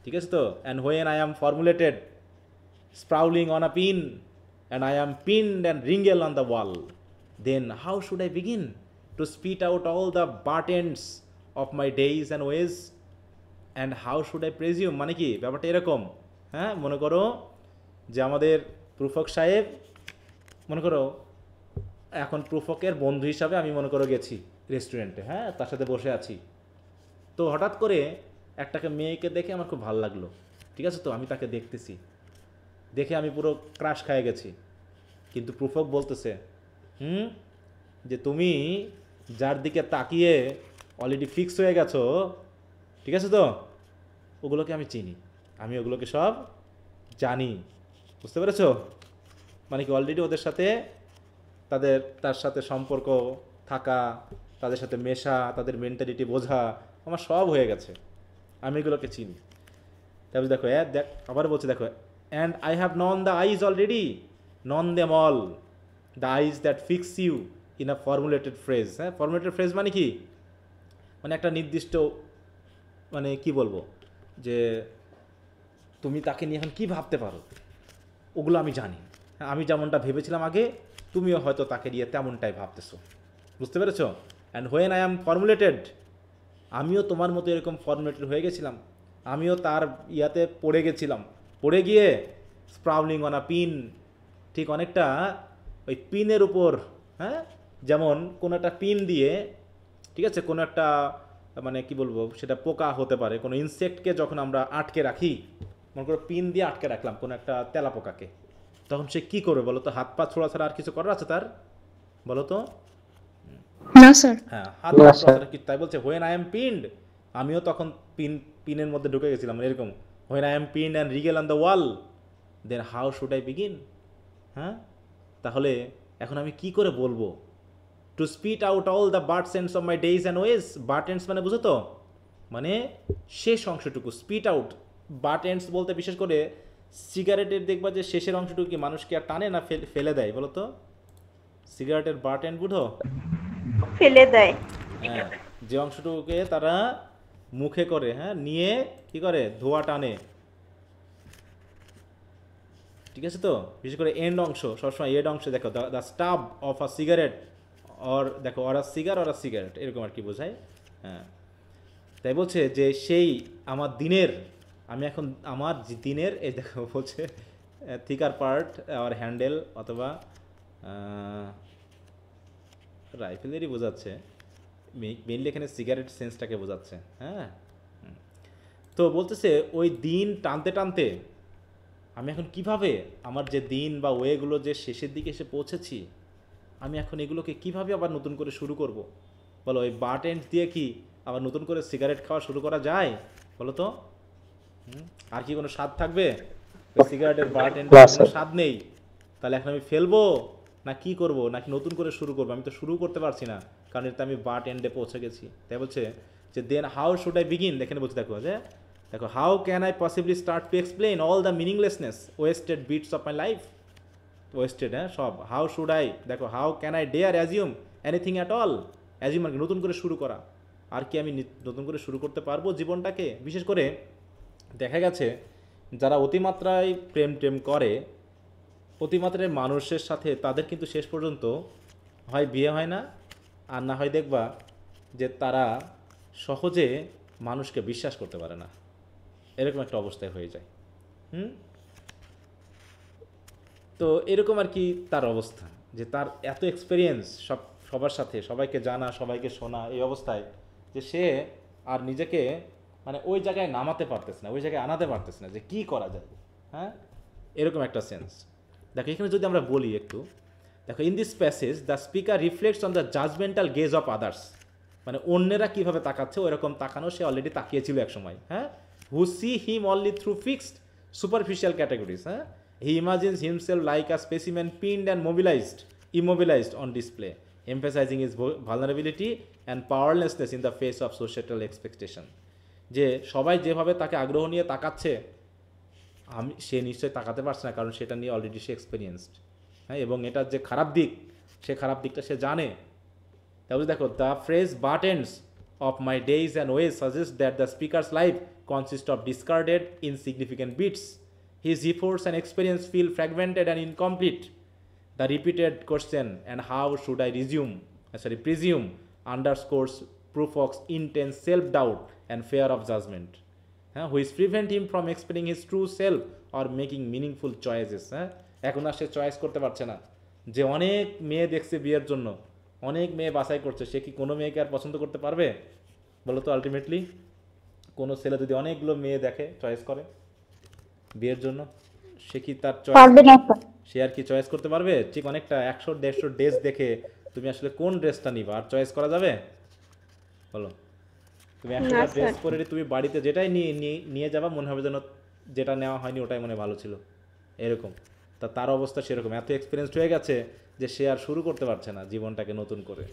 ঠিক আছে তো। And when I am formulated sprawling on a pin and I am pinned and রিঙ্গেল on the wall, then how should I begin to spit out all the butt ends of my days and ways and how should I presume, মানে কি ব্যাপারটা এরকম। হ্যাঁ, মনে করো যে আমাদের প্রুফক সাহেব, মনে করো এখন প্রুফকের বন্ধু হিসাবে আমি মনে করো গেছি রেস্টুরেন্টে, হ্যাঁ তার সাথে বসে আছি, তো হঠাৎ করে একটাকে মেয়েকে দেখে আমার খুব ভালো লাগলো, ঠিক আছে তো, আমি তাকে দেখতেছি, দেখে আমি পুরো ক্রাশ খেয়ে গেছি, কিন্তু প্রুফক বলতেছে যে তুমি যার দিকে তাকিয়ে অলরেডি ফিক্স হয়ে গেছো, ঠিক আছে তো, ওগুলোকে আমি চিনি, আমি ওগুলোকে সব জানি, বুঝতে পেরেছো? মানে কি অলরেডি ওদের সাথে তার সাথে সম্পর্ক থাকা, তাদের সাথে মেশা, তাদের মেন্টালিটি বোঝা আমার সব হয়ে গেছে, আমি এগুলোকে চিনি। তারপরে দেখো দেখ আবার বলছে, দেখো and I have known the eyes already, known them all, the eyes that fix you in a formulated phrase. হ্যাঁ, ফর্মুলেটেড ফ্রেজ মানে কি, মানে একটা নির্দিষ্ট, মানে কি বলবো, যে তুমি তাকে নিয়ে এখন কী ভাবতে পারো ওগুলো আমি জানি, আমি যেমনটা ভেবেছিলাম আগে তুমিও হয়তো তাকে নিয়ে তেমনটাই ভাবতেছো, বুঝতে পেরেছো? And when I am formulated, আমিও তোমার মতো এরকম ফর্মুলেটেড হয়ে গেছিলাম, আমিও তার ইয়াতে পড়ে গেছিলাম, পড়ে গিয়ে স্প্রাউলিং অন আ পিন, ঠিক অনেকটা ওই পিনের উপর, হ্যাঁ যেমন কোনো একটা পিন দিয়ে, ঠিক আছে, কোনো একটা মানে কি বলবো সেটা পোকা হতে পারে, কোনো ইনসেক্টকে যখন আমরা আটকে রাখি, মনে করো পিন দিয়ে আটকে রাখলাম কোনো একটা তেলা পোকাকে, তখন সে কি করবে বলো তো? হাত পা ছোড়া ছাড়া আর কিছু করার আছে তার, বলো তো? না স্যার। হ্যাঁ, হাত পা ছোড়া ছাড়া কি, তাই বলছে হোয়েন আই এম পিনড, আমিও তখন পিনের মধ্যে ঢুকে গেছিলাম, এরকম when I am pinned and wriggling on the wall, then how should I begin. হ্যাঁ, তাহলে এখন আমি কি করে বলবো to spit out all the butts ends of my days and ways. Butt ends মানে বুঝো তো, মানে শেষ অংশটুকু। স্পিট আউট, বার্ড এন্ডস বলতে বিশেষ করে সিগারেটের দেখবা যে শেষের অংশটুকু কি মানুষকে আর টানে না ফেলে দেয় বলো তো? সিগারেটের বার্ড এন্ড বুঝো? ফেলে দেয়। হ্যাঁ, যে অংশটুকুকে তারা মুখে করে, হ্যাঁ, নিয়ে কি করে, ধোয়া টানে, ঠিক আছে তো? বিশেষ করে এন্ড অংশ, সবসময় এন্ড অংশ দেখো, the stub of a cigarette, or দেখো or a cigar or a cigarette, এরকম আর কি বোঝায়। হ্যাঁ, তাই বলছে যে সেই আমার দিনের, আমি এখন আমার দিনের, এই দেখো বলছে থিকার পার্ট আর হ্যান্ডেল অথবা রাইফেলেরই বোঝাচ্ছে, মেইনলি এখানে সিগারেট সেন্সটাকে বোঝাচ্ছে। হ্যাঁ, তো বলতেছে ওই দিন টানতে টানতে আমি এখন কিভাবে আমার যে দিন বা ওয়েগুলো যে শেষের দিকে এসে পৌঁছেছি, আমি এখন এগুলোকে কিভাবে আবার নতুন করে শুরু করব বলো? ওই বার্ট এন্ড দিয়ে কি আবার নতুন করে সিগারেট খাওয়া শুরু করা যায় বলো তো? আর কি কোনো স্বাদ থাকবে? ওই সিগারেটের বার্ট এন্ড কোনো স্বাদ নেই, তাহলে এখন আমি ফেলবো না কি করব, নাকি নতুন করে শুরু করবো? আমি তো শুরু করতে পারছি না, কারণ এটা আমি বার্ট এন্ডে পৌঁছে গেছি। তাই বলছে যে then how should I begin, এখানে বলছে দেখো যে দেখো how can I possibly start to explain all the meaninglessness wasted bits of my life, wasted, হ্যাঁ সব। হাউ শুড আই, দেখো how can I dare assume anything at all, assume মানে নতুন করে শুরু করা। আর কি আমি নতুন করে শুরু করতে পারবো জীবনটাকে? বিশেষ করে দেখা গেছে যারা অতিমাত্রায় প্রেম করে, অতিমাত্রায় মানুষের সাথে, তাদের কিন্তু শেষ পর্যন্ত হয় বিয়ে হয় না, আর না হয় দেখবা যে তারা সহজে মানুষকে বিশ্বাস করতে পারে না, এরকম একটা অবস্থায় হয়ে যায়। তো এরকম আর কি তার অবস্থা, যে তার এত এক্সপিরিয়েন্স সবার সাথে, সবাইকে জানা, সবাইকে শোনা, এই অবস্থায় যে সে আর নিজেকে মানে ওই জায়গায় নামাতে পারতেছে না, ওই জায়গায় আনাতে পারতেছে না যে কি করা যায়। হ্যাঁ, এরকম একটা সেন্স। দেখো এখানে যদি আমরা বলি একটু, দেখো in this passage the speaker reflects on the judgemental gaze of others, মানে অন্যেরা কীভাবে তাকাচ্ছে ওরকম তাকানো সে অলরেডি তাকিয়েছিল এক সময়। হ্যাঁ, who see him only through fixed superficial categories. হ্যাঁ, he imagines himself like a specimen pinned and immobilized on display, emphasizing his vulnerability and powerlessness in the face of societal expectation. যে সবাই যেভাবে তাকে আগ্রহ নিয়ে তাকাচ্ছে, সে নিশ্চয়ই তাকাতে পারছে না, কারণ সেটা নিয়ে অলরেডি সে এক্সপিরিয়েন্সড। হ্যাঁ, এবং এটার যে খারাপ দিক, সে খারাপ দিকটা সে জানে। তাহলে দেখো the phrase but ends of my days and ways suggest that the speaker's life consist of discarded insignificant bits, his efforts and experience feel fragmented and incomplete. The repeated question, and how should I presume, underscores Prufrock's intense self-doubt and fear of judgment, which prevent him from expressing his true self or making meaningful choices. এখন আর সে চয়েস করতে পারছে না, যে অনেক মেয়ে দেখছে বিয়ের জন্য, অনেক মেয়ে বাছাই করছে, সে কি কোনো মেয়েকে আর পছন্দ করতে পারবে বলো তো? আলটিমেটলি কোনো ছেলে যদি অনেকগুলো মেয়ে দেখে, চয়েস করে বিয়ের জন্য, সে কি তার চয়েস, সে আর কি চয়েস করতে পারবে? ঠিক অনেকটা 100-150 ড্রেস দেখে তুমি আসলে কোন ড্রেসটা নিবা, আর চয়েস করা যাবে বলো? তুমি 100টা ড্রেস পরে তুমি বাড়িতে যেটাই নিয়ে যাবা, মনে হবে যেন যেটা নেওয়া হয়নি ওটাই মনে ভালো ছিল, এরকম। তার অবস্থা সেরকম, এত এক্সপিরিয়েন্স হয়ে গেছে যে সে আর শুরু করতে পারছে না জীবনটাকে নতুন করে।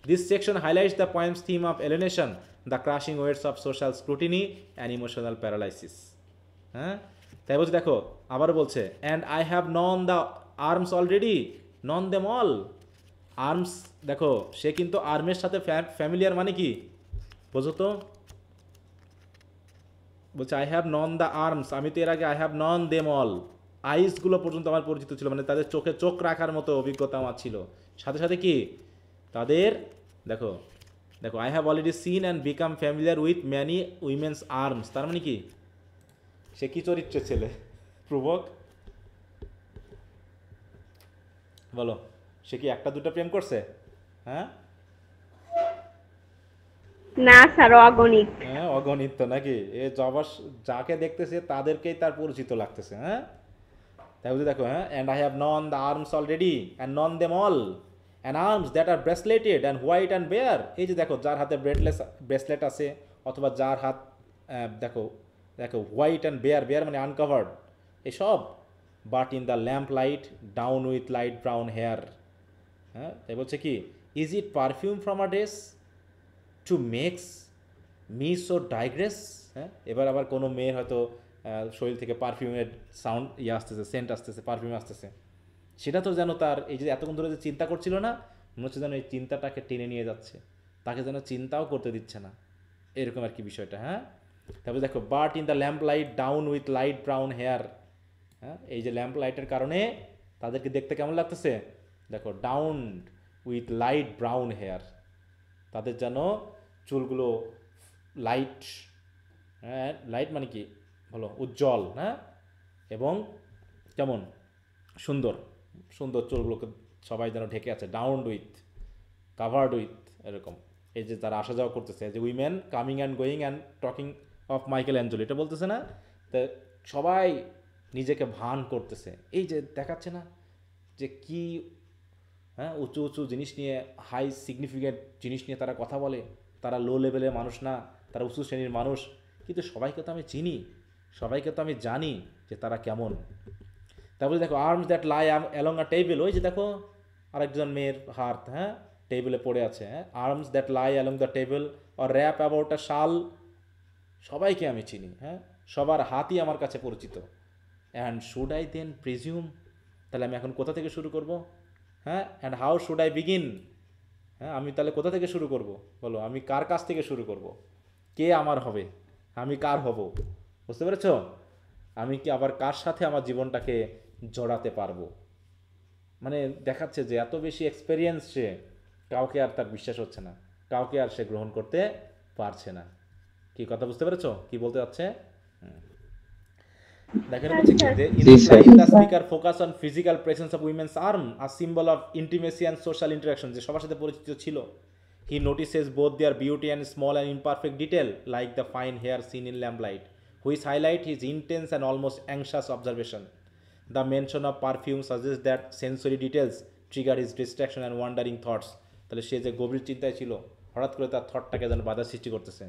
This section highlights the poem's theme of alienation, the crushing weights of social scrutiny and emotional paralysis. হ্যাঁ, তাই বলছে দেখো, আবার বলছে and I have known the arms already, known them all. Arms, দেখো সে কিন্তু আর্মের সাথে ফ্যামিলিয়ার, মানে কি বোঝো তো? বলছে I have known the arms, আমি তো এর আগে I have known them all, আইসগুলো পর্যন্ত আমার পরিচিত ছিল, মানে তাদের চোখে চোখ রাখার মতো অভিজ্ঞতা আমার ছিল। সাথে সাথে কি তাদের, দেখো দেখো I have already seen and become familiar with many women's arms, তার মানে কি সে কি চরিত্রের ছেলে প্রভক বলো? সে কি একটা দুটো প্রেম করছে? হ্যাঁ না স্যার, অগণিত। হ্যাঁ, অগণিত তো নাকি? এ যাকে দেখতেছে তাদেরকেই তার পরিচিত লাগতেছে। হ্যাঁ, তাই বুঝে দেখো, হ্যাঁ, and I have known the arms already and known them all, and arms that are braceleted and white and bare. এই যে দেখো, যার হাতে ব্রেসলেট আছে, অথবা যার হাত দেখো দেখো হোয়াইট অ্যান্ড বেয়ার মানে আনকাভার্ড, এসব। But in the lamp light down with light brown hair. হ্যাঁ, তাই বলছে কি is it perfume from a dress to makes me so digress? হ্যাঁ, এবার আবার কোনো মেয়ের হয়তো শরীর থেকে পারফিউমের সাউন্ড আসতেছে, সেন্ট আসতেছে, পারফিউম আসতেছে, সেটা তো যেন তার এই যে এতক্ষণ ধরে যে চিন্তা করছিল না, মনে হচ্ছে যেন এই চিন্তাটাকে টেনে নিয়ে যাচ্ছে, তাকে যেন চিন্তাও করতে দিচ্ছে না, এরকম আর কি বিষয়টা। হ্যাঁ, তারপরে দেখো but in the lamp light down with light brown hair. হ্যাঁ, এই যে ল্যাম্প লাইটের কারণে তাদেরকে দেখতে কেমন লাগতেছে, দেখো down with light brown hair, তাদের যেন চুলগুলো লাইট, হ্যাঁ লাইট মানে কি বলো, উজ্জ্বল, হ্যাঁ, এবং কেমন সুন্দর সুন্দর চুলগুলোকে সবাই যেন ঢেকে আছে, ডাউন উইথ, কাভার্ড উইথ, এরকম। এই যে তারা আসা যাওয়া করতেছে, যে women coming and going and talking of Michael Angelo, এটা বলতেছে না, তো সবাই নিজেকে ভান করতেছে, এই যে দেখাচ্ছে না যে কি, হ্যাঁ, উঁচু উঁচু জিনিস নিয়ে, হাই সিগনিফিকেন্ট জিনিস নিয়ে তারা কথা বলে, তারা লো লেভেলের মানুষ না, তারা উঁচু শ্রেণীর মানুষ, কিন্তু সবাইকে তো আমি চিনি, সবাইকে তো আমি জানি যে তারা কেমন। তারপরে দেখো arms that lie along a table, ওই যে দেখো আরেকজন মেয়ের হাত, হ্যাঁ, টেবিলে পড়ে আছে, হ্যাঁ, arms that lie along the table or wrap about a shawl, সবাইকে আমি চিনি, হ্যাঁ, সবার হাতই আমার কাছে পরিচিত। And should I then presume, তাহলে আমি এখন কোথা থেকে শুরু করব? হ্যাঁ, and how should I begin, হ্যাঁ, আমি তাহলে কোথা থেকে শুরু করব বলো, আমি কার কাছ থেকে শুরু করব, কে আমার হবে, আমি কার হব, বুঝতে পেরেছ? আমি কি আবার কার সাথে আমার জীবনটাকে জড়াতে পারবো? মানে দেখাচ্ছে যে এত বেশি এক্সপেরিয়েন্স সে, কাউকে আর তার বিশ্বাস হচ্ছে না, কাউকে আর সে গ্রহণ করতে পারছে না। কি কথা বুঝতে পেরেছো কি বলতে যাচ্ছে? দেখেন হচ্ছে কি যে in the speaker focus on physical presence of women's arm a symbol of intimacy and social interaction, যে সবার সাথে পরিচিত ছিল। He notices both their beauty and small and imperfect detail like the fine hair seen in lamp light, which highlight his intense and almost anxious observation. The mention of perfume suggests that sensory details trigger his distraction and wandering thoughts. তাহলে সে যে গভীর চিন্তায় ছিল, হঠাৎ করে তার থটটাকে যেন বাধা সৃষ্টি করতেছে।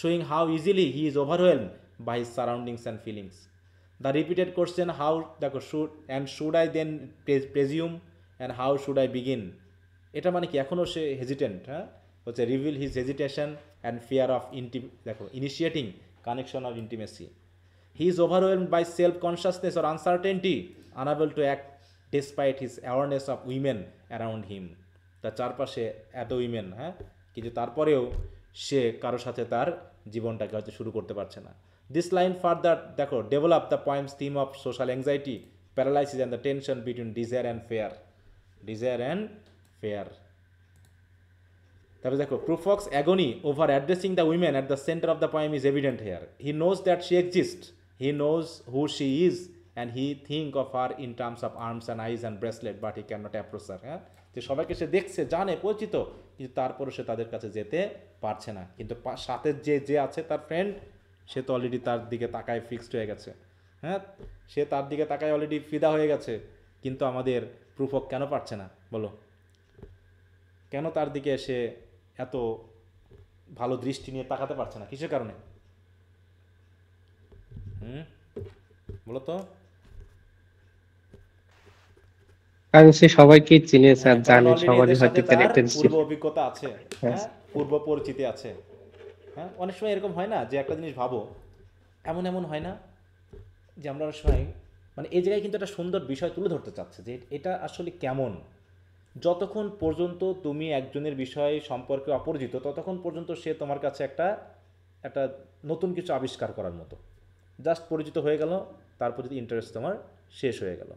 Showing how easily he is overwhelmed by his surroundings and feelings. The repeated question how দেখো should I then presume and how should I begin, এটা মানে কি এখনও সে হেজিটেন্ট, হ্যাঁ, হচ্ছে reveal his hesitation and fear of দেখো initiating connection of intimacy. He is overwhelmed by self-consciousness or uncertainty, unable to act despite his awareness of women around him. তার চারপাশে এত উইমেন, হ্যাঁ, কিন্তু তারপরেও সে কারোর সাথে তার জীবনটাকে হয়তো শুরু করতে পারছে না। দিস লাইন ফার্দার দেখো develop the poem's theme of social anxiety, paralysis and the tension between desire and fear. তারপরে দেখো Prufrock's agony over addressing the women at the centre of the poem is evident here. He knows that she exist, he knows who she is, and he think of her in terms of arms and eyes and bracelet, but he can not approach her. হ্যাঁ, যে সবাইকে সে দেখছে, জানে, পরিচিত, কিন্তু তারপরে সে তাদের কাছে যেতে পারছে না। কিন্তু সাথে যে আছে তার ফ্রেন্ড, সে তো অলরেডি তার দিকে তাকায় ফিক্সড হয়ে গেছে, হ্যাঁ, সে তার দিকে তাকায় অলরেডি ফিদা হয়ে গেছে। কিন্তু আমাদের প্রুফক কেন পারছে না বলো, কেন তার দিকে সে এত ভালো দৃষ্টি নিয়ে তাকাতে পারছে না, কিসের কারণে? বলো তো। কারণ সে সবাইকে চিনে স্যার, জানে সবারই হয়তো পূর্ব অভিজ্ঞতা আছে, হ্যাঁ, পূর্ব পরিচিতি আছে। হ্যাঁ, অনেক সময় এরকম হয় না যে একটা জিনিস ভাবো, এমন হয় না যে আমরা অনেক সময় মানে এই জায়গায় কিন্তু একটা সুন্দর বিষয় তুলে ধরতে চাচ্ছে যে এটা আসলে কেমন। যতক্ষণ পর্যন্ত তুমি একজনের বিষয় সম্পর্কে অপরিচিত, ততক্ষণ পর্যন্ত সে তোমার কাছে একটা নতুন কিছু আবিষ্কার করার মতো। জাস্ট পরিচিত হয়ে গেল, তারপর যদি ইন্টারেস্ট তোমার শেষ হয়ে গেল,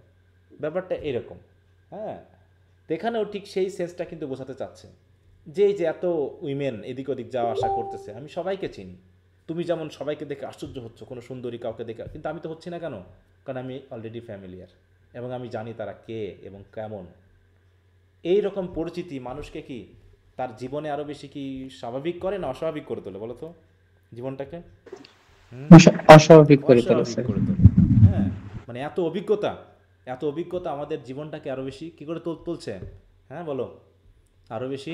ব্যাপারটা এরকম। হ্যাঁ, এখানেও ঠিক সেই সেন্সটা কিন্তু বোঝাতে চাচ্ছে যে এই যে এত উইমেন এদিক ওদিক যাওয়া আসা করতেছে, আমি সবাইকে চিনি। তুমি যেমন সবাইকে দেখে আশ্চর্য হচ্ছ কোনো সুন্দরী কাউকে দেখে, কিন্তু আমি তো হচ্ছি না কেন? কারণ আমি অলরেডি ফ্যামিলিয়ার, এবং আমি জানি তারা কে এবং কেমন। এই রকম পরিচিতি মানুষকে কি তার জীবনে আরও বেশি কি স্বাভাবিক করে না অস্বাভাবিক করে তোলে বলো তো? জীবনটাকে অস্বাভাবিক করে তোলে। হ্যাঁ, মানে এত অভিজ্ঞতা আমাদের জীবনটাকে আরও বেশি কি করে তুলছে? হ্যাঁ বলো, আরও বেশি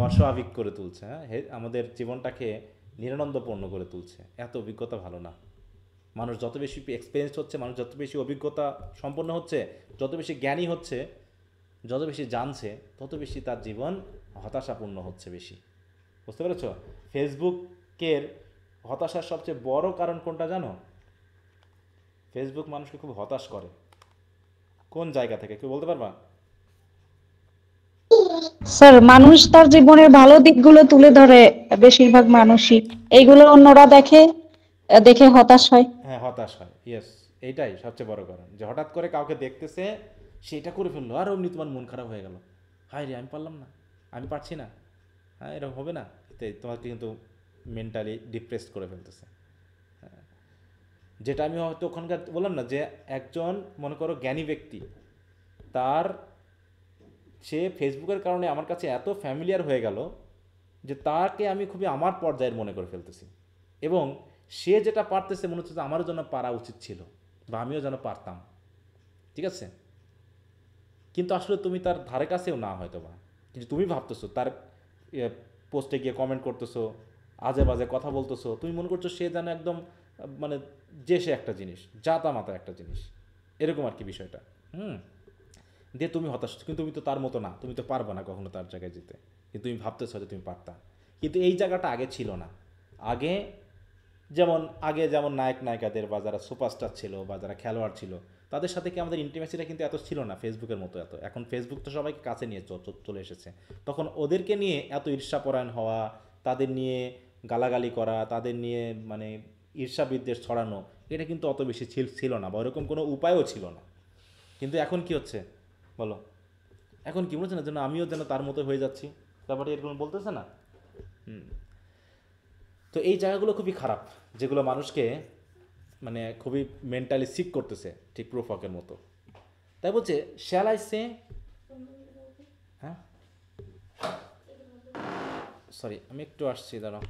অস্বাভাবিক করে তুলছে। হ্যাঁ, আমাদের জীবনটাকে নিরানন্দপূর্ণ করে তুলছে। এত অভিজ্ঞতা ভালো না। মানুষ যত বেশি এক্সপিরিয়েন্স হচ্ছে, মানুষ যত বেশি অভিজ্ঞতা সম্পন্ন হচ্ছে, যত বেশি জ্ঞানী হচ্ছে, যত বেশি জানছে তত বেশি তার জীবন হতাশাপূর্ণ হচ্ছে বেশি। বুঝতে পেরেছ? ফেসবুকের হতাশার সবচেয়ে বড় কারণ কোনটা জানো? ফেসবুক মানুষকে খুব হতাশ করে। কোন জায়গা থেকে কেউ বলতে পারবা? স্যার মানুষ তার জীবনের ভালো দিকগুলো তুলে ধরে, বেশিরভাগ মানুষই এইগুলো অন্যরা দেখে, দেখে হতাশ হয়। হ্যাঁ, হতাশ হয়। ইয়েস, এইটাই সবচেয়ে বড় কারণ, যে হঠাৎ করে কাউকে দেখতেছে সেটা করে ফেললো আর অমনি তোমার মন খারাপ হয়ে গেল, হায় রে আমি পারলাম না, আমি পারছি না, হ্যাঁ এরকম হবে না, এতে তোমাকে কিন্তু মেন্টালি ডিপ্রেসড করে ফেলতেছে। হ্যাঁ, যেটা আমি হয়তো ওখানকার বললাম না, যে একজন মনে করো জ্ঞানী ব্যক্তি, তার সে ফেসবুকের কারণে আমার কাছে এত ফ্যামিলিয়ার হয়ে গেল যে তাকে আমি খুবই আমার পর্যায়ের মনে করে ফেলতেছি, এবং সে যেটা পারতেছে মনে হচ্ছে যে আমারও যেন পারা উচিত ছিল বা আমিও যেন পারতাম। ঠিক আছে, কিন্তু আসলে তুমি তার ধারে কাছেও না হয়তো বা, কিন্তু তুমি ভাবতেছো তার পোস্টে গিয়ে কমেন্ট করতেছো, আজে বাজে কথা বলতেছো, তুমি মনে করছো সে যেন একদম মানে যে সে একটা জিনিস, জাতা মাতা একটা জিনিস, এরকম আর কি বিষয়টা। দিয়ে তুমি হতাশ, কিন্তু তুমি তো তার মতো না, তুমি তো পারবে না কখনো তার জায়গায় যেতে, কিন্তু তুমি ভাবতেছো যে তুমি পারতা। কিন্তু এই জায়গাটা আগে ছিল না। আগে যেমন নায়ক নায়িকাদের বা যারা সুপারস্টার ছিল বা যারা খেলোয়াড় ছিল তাদের সাথে কি আমাদের ইন্টিমেসিটা কিন্তু এত ছিল না ফেসবুকের মতো এত। এখন ফেসবুক তো সবাইকে কাছে নিয়ে চলে এসেছে, তখন ওদেরকে নিয়ে এত ঈর্ষাপরায়ণ হওয়া, তাদের নিয়ে গালাগালি করা, তাদের নিয়ে মানে ঈর্ষা বিদ্বেষ ছড়ানো, এটা কিন্তু অত বেশি ছিল না বা ওরকম কোনো উপায়ও ছিল না। কিন্তু এখন কি হচ্ছে বলো? এখন কি মনে হচ্ছে না যেন আমিও যেন তার মতো হয়ে যাচ্ছি, ব্যাপারটা এরকম বলতেছে না? তো এই জায়গাগুলো খুবই খারাপ, যেগুলো মানুষকে মানে খুবই মেন্টালি সিক করতেছে, ঠিক প্রোফকের মতো। তাই বলছে শ্যাল আই সে, হ্যাঁ সরি আমি একটু আসছি, দাঁড়াও।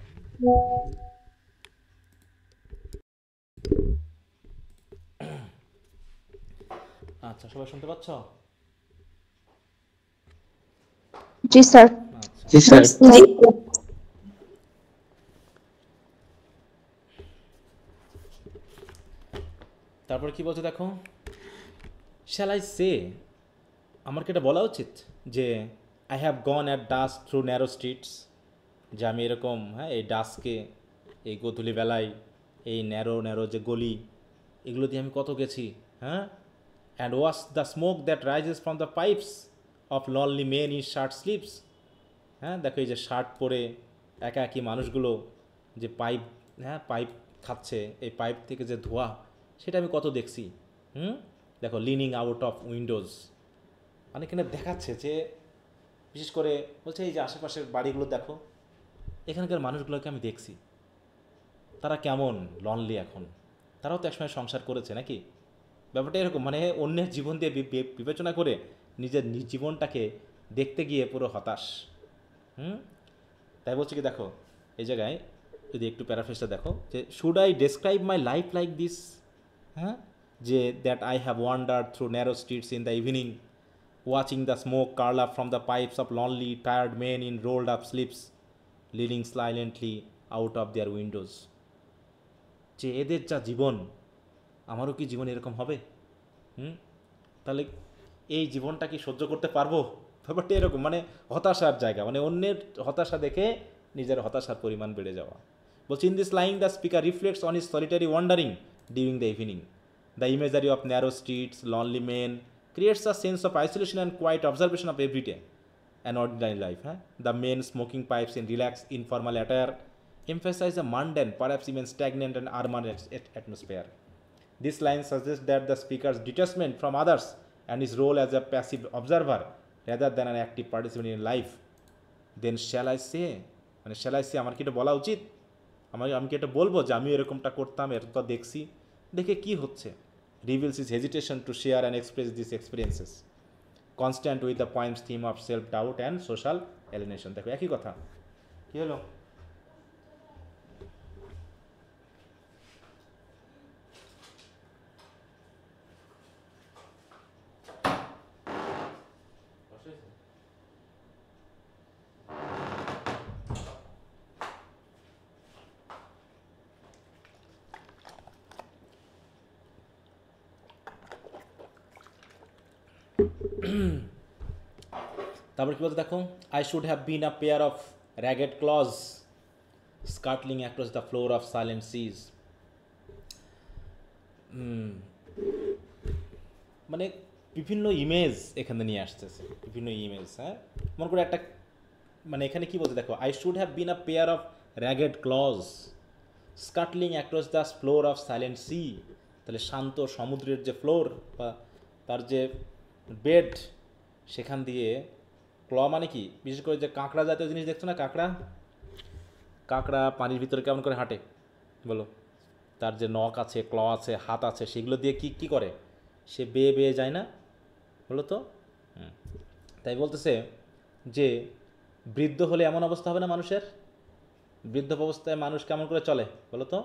আচ্ছা, সবাই শুনতে পাচ্ছ? জি স্যার। আচ্ছা, জি স্যার। জি। তারপর কি বলছে দেখো, শ্যাল আই সে, আমার কি এটা বলা উচিত যে I have gone at dusk through narrow streets, যে আমি এরকম, হ্যাঁ এই ডাস্কে, এই গোধূলি বেলায়, এই ন্যারো ন্যারো যে গলি, এগুলো দিয়ে আমি কত গেছি, হ্যাঁ, and watch the smoke that rises from the pipes of lonely men in shirt sleeves. হ্যাঁ দেখো এই যে শার্ট পরে একা একই মানুষগুলো যে পাইপ খাচ্ছে, এই পাইপ থেকে যে ধোঁয়া, সেটা আমি কত দেখছি। দেখো লিনিং আউট অফ উইন্ডোজ, মানে এখানে দেখাচ্ছে যে বিশেষ করে বলছে এই যে আশেপাশের বাড়িগুলো দেখো, এখানকার মানুষগুলোকে আমি দেখছি, তারা কেমন লনলি এখন, তারাও তো একসময় সংসার করেছে নাকি। ব্যাপারটা এরকম, মানে অন্যের জীবন দিয়ে বিবেচনা করে নিজের জীবনটাকে দেখতে গিয়ে পুরো হতাশ। তাই বলছে কি দেখো এই জায়গায় যদি একটু প্যারাফ্রেজটা দেখো, যে should I describe my life like this, হ্যাঁ, যে that I have wandered through narrow streets in the evening, watching the smoke curl up from the pipes of lonely, tired men in rolled up sleeves, leaning silently out of their windows. যে এদের যা জীবন, আমারও কি জীবন এরকম হবে? তাহলে এই জীবনটা কি সহ্য করতে পারবো? ব্যাপারটা এরকম, মানে হতাশার জায়গা, মানে অন্যের হতাশা দেখে নিজের হতাশার পরিমাণ বেড়ে যাওয়া। বলছি in this line the speaker reflects on his solitary wandering during the evening, the imagery of narrow streets, lonely men creates a sense of isolation and quiet observation of everyday and ordinary life. The men smoking pipes in relaxed, informal attire emphasize a mundane, perhaps even stagnant and urban atmosphere. This line suggests that the speaker's detachment from others and his role as a passive observer rather than an active participant in life. Then shall I say, মানে shall I say আমার কি এটা বলা উচিত, আমি কি এটা বলবো যে আমি এরকমটা করতাম, এটা দেখছি, দেখে কি হচ্ছে, reveals his hesitation to share and express these experiences, constant with the poem's theme of self-doubt and social alienation. দেখো একই কথা, কি হলো? তারপর কি বলছে দেখো, I should have been a pair of ragged claws scuttling across the floor of silent seas. মানে বিভিন্ন ইমেজ এখানে নিয়ে আসতেছে, বিভিন্ন ইমেজ। হ্যাঁ, মনে করে একটা, মানে এখানে কি বলছে দেখো, I should have been a pair of ragged claws scuttling across the floor of silent sea. তাহলে শান্ত সমুদ্রের যে ফ্লোর বা তার যে বেড, সেখান দিয়ে ক্ল মানে কি, বিশেষ করে যে কাঁকড়া জাতীয় জিনিস দেখছো না, কাঁকড়া পানির ভিতরে কেমন করে হাঁটে বলো, তার যে নখ আছে, ক্ল আছে, হাত আছে, সেগুলো দিয়ে কি করে, সে বেয়ে বেয়ে যায় না বলো তো। তাই বলতেছে যে বৃদ্ধ হলে এমন অবস্থা হবে না মানুষের, বৃদ্ধ অবস্থায় মানুষ কেমন করে চলে বলো তো,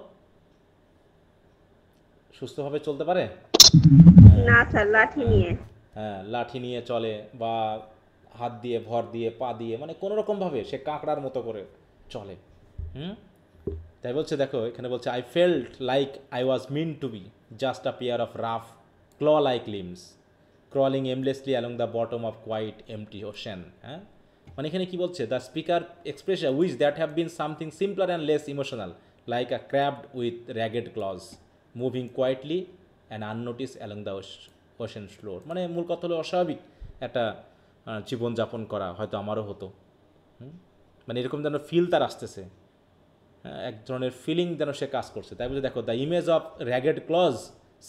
সুস্থভাবে চলতে পারে? না স্যার, লাঠি নিয়ে। হ্যাঁ, লাঠি নিয়ে চলে, বা হাত দিয়ে, ভর দিয়ে, পা দিয়ে, মানে কোনো রকমভাবে সে কাঁকড়ার মতো করে চলে। তাই বলছে দেখো, এখানে বলছে I felt like I was mean to be just a pair of rough claw like limbs crawling aimlessly along the bottom of quiet empty ocean. হ্যাঁ, মানে এখানে কি বলছে, the speaker expression which that have been something simpler and less emotional like a crabbed with ragged claws moving quietly and unnoticed along the ocean floor. মানে মূল কথা হলো অস্বাভাবিক একটা জীবনযাপন করা, হয়তো আমারও হতো। মানে এরকম যেন ফিল তার আসতেছে, এক ধরনের ফিলিং যেন সে কাজ করছে। তাই বলে দেখো, the image of ragged claws